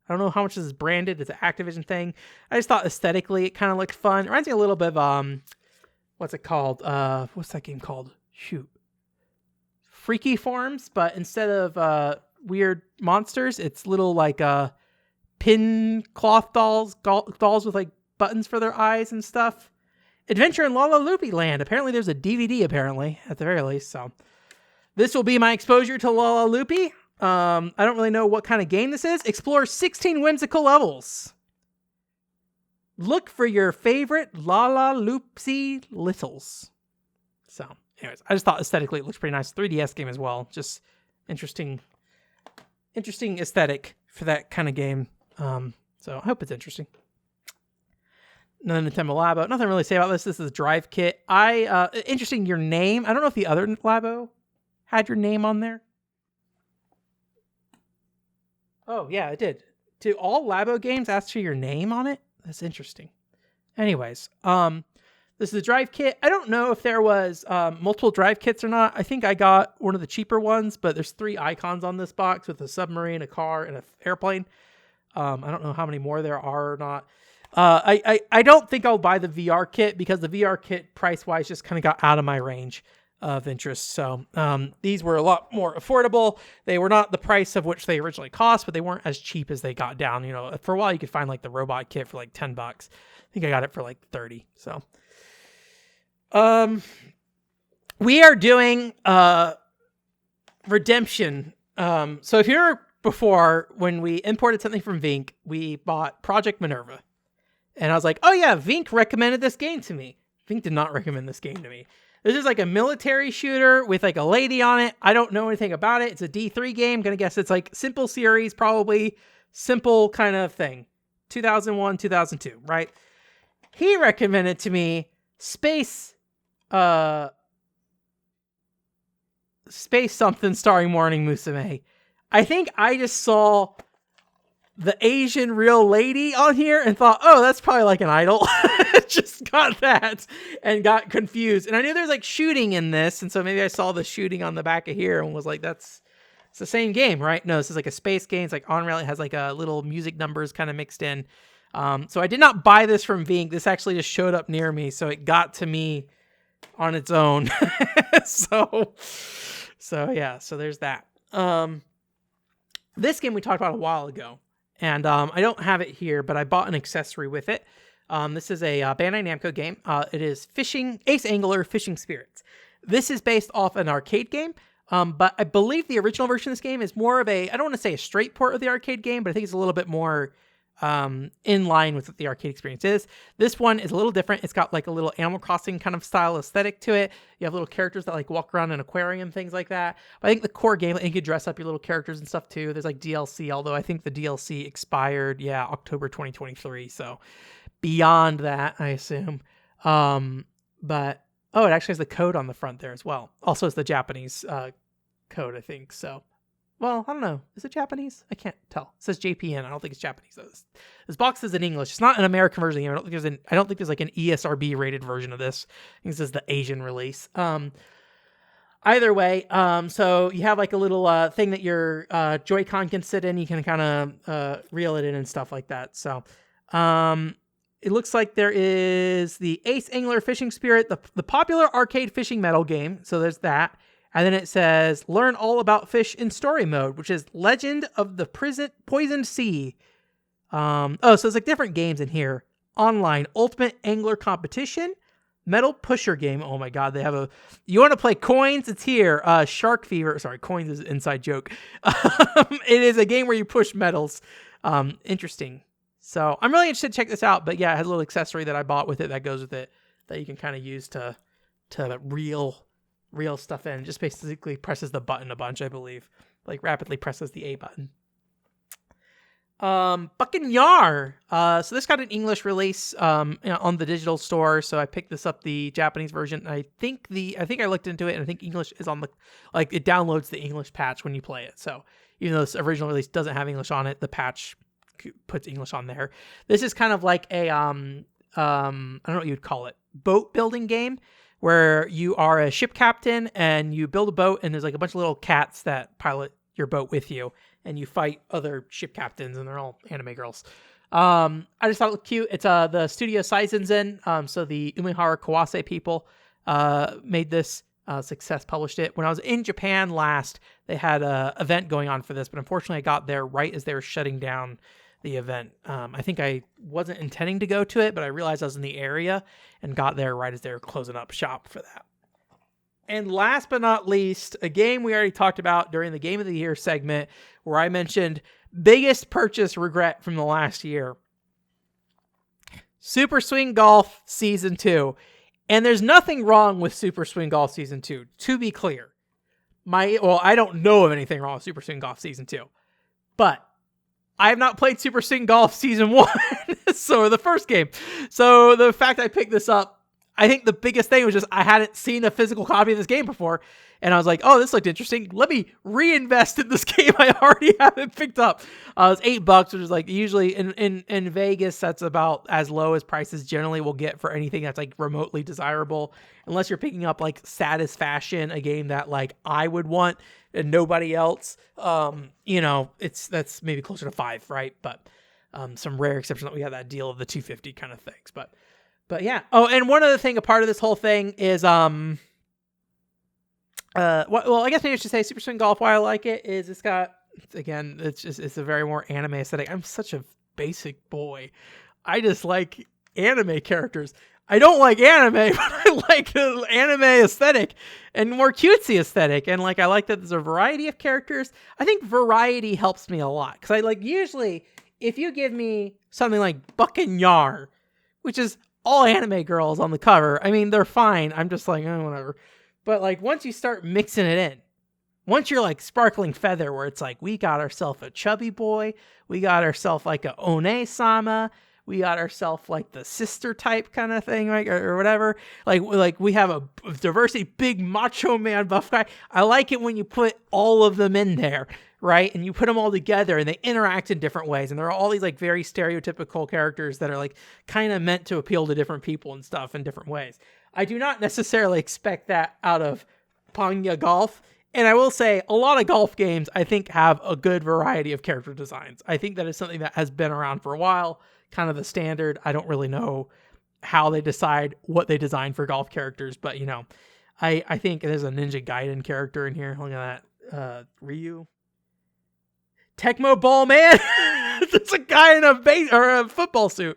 Speaker 1: I don't know how much this is branded. It's an Activision thing. I just thought aesthetically it kind of looked fun. It reminds me a little bit of, what's it called? What's that game called? Shoot. Freaky Forms, but instead of weird monsters, it's little like pin cloth dolls with like buttons for their eyes and stuff. Adventure in Lalalupi Land. Apparently there's a DVD, at the very least. So this will be my exposure to Lalalupi. I don't really know what kind of game this is. Explore 16 whimsical levels. Look for your favorite Lalalupi littles. So, anyways, I just thought aesthetically it looks pretty nice. 3DS game as well. Just interesting aesthetic for that kind of game. So I hope it's interesting. Another Nintendo Labo. Nothing really to say about this. This is a drive kit. Interesting, your name. I don't know if the other Labo had your name on there. Oh, yeah, it did. Do all Labo games ask for your name on it? That's interesting. Anyways, this is a drive kit. I don't know if there was multiple drive kits or not. I think I got one of the cheaper ones, but there's 3 icons on this box with a submarine, a car, and an airplane. I don't know how many more there are or not. I don't think I'll buy the VR kit because the VR kit price-wise just kind of got out of my range of interest. So these were a lot more affordable. They were not the price of which they originally cost, but they weren't as cheap as they got down. You know, for a while you could find like the robot kit for like $10. I think I got it for like 30. So we are doing Redemption. So if you're before, when we imported something from Vink, we bought Project Minerva. And I was like, oh yeah, Vink recommended this game to me. Vink did not recommend this game to me. This is like a military shooter with like a lady on it. I don't know anything about it. It's a D3 game. Gonna guess it's like simple series, probably simple kind of thing. 2001, 2002, right? He recommended to me Space something starring Morning Musume. I think I just saw the Asian real lady on here and thought, oh, that's probably like an idol. Just got that and got confused. And I knew there's like shooting in this. And so maybe I saw the shooting on the back of here and was like, it's the same game, right? No, this is like a space game. It's like on rail. It has like a little music numbers kind of mixed in. So I did not buy this from Vink. This actually just showed up near me. So it got to me on its own. So yeah, so there's that. This game we talked about a while ago. And I don't have it here, but I bought an accessory with it. This is a Bandai Namco game. It is Ace Angler Fishing Spirits. This is based off an arcade game, but I believe the original version of this game is more of I don't want to say a straight port of the arcade game, but I think it's a little bit more in line with what the arcade experience is. This one is a little different. It's got like a little Animal Crossing kind of style aesthetic to it. You have little characters that like walk around an aquarium, things like that. But I think the core game, you can dress up your little characters and stuff too. There's like DLC, although I think the DLC expired, October 2023. So beyond that, I assume. But it actually has the code on the front there as well. Also, it's the Japanese code, I think. So. Well, I don't know. Is it Japanese? I can't tell. It says JPN. I don't think it's Japanese though. This box is in English. It's not an American version. I don't think there's like an ESRB rated version of this. I think this is the Asian release. Either way, so you have like a little thing that your Joy-Con can sit in. You can kind of reel it in and stuff like that. So it looks like there is the Ace Angler Fishing Spirit, the popular arcade fishing metal game. So there's that. And then it says, learn all about fish in story mode, which is Legend of the Poisoned Sea. So it's like different games in here. Online, Ultimate Angler Competition, Metal Pusher Game. Oh my God, you want to play coins? It's here. Shark Fever. Sorry, coins is an inside joke. It is a game where you push metals. Interesting. So I'm really interested to check this out. But yeah, it has a little accessory that I bought with it that goes with it that you can kind of use to reel stuff in. It just basically presses the button a bunch, I believe. Like rapidly presses the A button. Bucking Yar. So this got an English release on the digital store. So I picked this up, the Japanese version. I think I looked into it, and I think English is on it downloads the English patch when you play it. So even though this original release doesn't have English on it, the patch puts English on there. This is kind of like a I don't know what you'd call it, boat building game, where you are a ship captain and you build a boat, and there's like a bunch of little cats that pilot your boat with you, and you fight other ship captains, and they're all anime girls. I just thought it looked cute. It's the studio Saizenzen, so the Umehara Kawase people made this. Success published it. When I was in Japan last, they had an event going on for this, but unfortunately I got there right as they were shutting down the event. I think I wasn't intending to go to it, but I realized I was in the area and got there right as they were closing up shop for that. And last but not least, a game we already talked about during the Game of the Year segment, where I mentioned biggest purchase regret from the last year. Super Swing Golf Season 2. And there's nothing wrong with Super Swing Golf Season 2, to be clear. I don't know of anything wrong with Super Swing Golf Season 2. But I have not played Super Swing Golf Season 1, so the first game. So the fact I picked this up, I think the biggest thing was just I hadn't seen a physical copy of this game before, and I was like, oh, this looked interesting. Let me reinvest in this game I already haven't picked up. It's $8, which is like usually in Vegas, that's about as low as prices generally will get for anything that's like remotely desirable, unless you're picking up like Satisfaction, a game that like I would want and nobody else. That's maybe closer to $5, right? But some rare exception that we have that deal of the $250 kind of things, but yeah. Oh, and one other thing, a part of this whole thing is, I guess maybe I should say Super Swing Golf, why I like it is it's a very more anime aesthetic. I'm such a basic boy. I just like anime characters. I don't like anime, but I like anime aesthetic and more cutesy aesthetic. And like, I like that there's a variety of characters. I think variety helps me a lot. Cause I like, usually if you give me something like Buck and Yar, which is all anime girls on the cover, I mean, they're fine. I'm just like, oh, whatever. But like, once you start mixing it in, once you're like Sparkling Feather, where it's like, we got ourselves a chubby boy, we got ourselves like a One-sama, we got ourselves like the sister type kind of thing, right? Or whatever. Like we have a diversity, big macho man buff guy. I like it when you put all of them in there, right? And you put them all together and they interact in different ways. And there are all these like very stereotypical characters that are like kind of meant to appeal to different people and stuff in different ways. I do not necessarily expect that out of Pangya Golf. And I will say a lot of golf games, I think, have a good variety of character designs. I think that is something that has been around for a while, kind of the standard. I don't really know how they decide what they design for golf characters, but you know, I think there's a Ninja Gaiden character in here. Look at that. Ryu. Tecmo Ball Man. There's a guy in a football suit.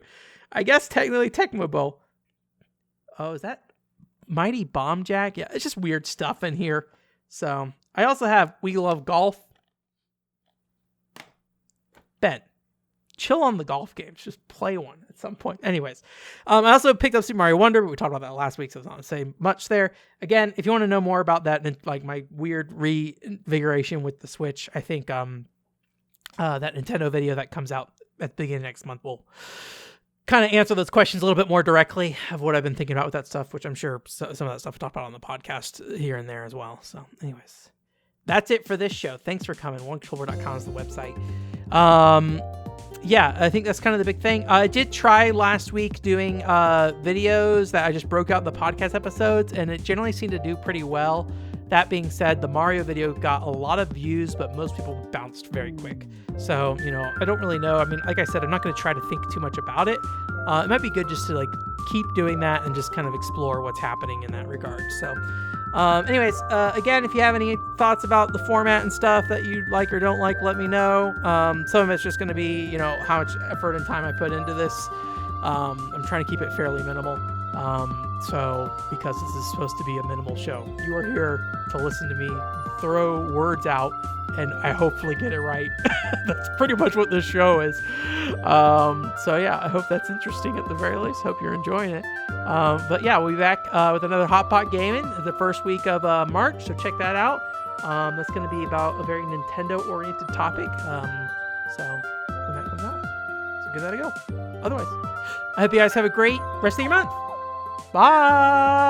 Speaker 1: I guess technically Tecmo Ball. Oh, is that Mighty Bomb Jack? Yeah, it's just weird stuff in here. So I also have We Love Golf. Ben, chill on the golf games. Just play one at some point. Anyways, I also picked up Super Mario Wonder, but we talked about that last week, so it's not the same much there. Again, if you want to know more about that and like my weird reinvigoration with the Switch, I think that Nintendo video that comes out at the beginning of next month will kind of answer those questions a little bit more directly of what I've been thinking about with that stuff, which I'm sure some of that stuff we'll talk about on the podcast here and there as well. So anyways, that's it for this show. Thanks for coming. OneController.com is the website. Yeah, I think that's kind of the big thing. I did try last week doing videos that I just broke out in the podcast episodes, and it generally seemed to do pretty well. That being said, the Mario video got a lot of views, but most people bounced very quick. So, you know, I don't really know. I mean, like I said, I'm not going to try to think too much about it. It might be good just to like keep doing that and just kind of explore what's happening in that regard. So, anyways, again, if you have any thoughts about the format and stuff that you like or don't like, let me know. Some of it's just going to be, you know, how much effort and time I put into this. I'm trying to keep it fairly minimal. So because this is supposed to be a minimal show, you are here to listen to me throw words out and I hopefully get it right. That's pretty much what this show is. So yeah, I hope that's interesting at the very least. Hope you're enjoying it. But yeah, we'll be back with another Hot Pot Gaming the first week of March. So check that out. That's going to be about a very Nintendo oriented topic. So when that comes out, so give that a go. Otherwise, I hope you guys have a great rest of your month. Bye.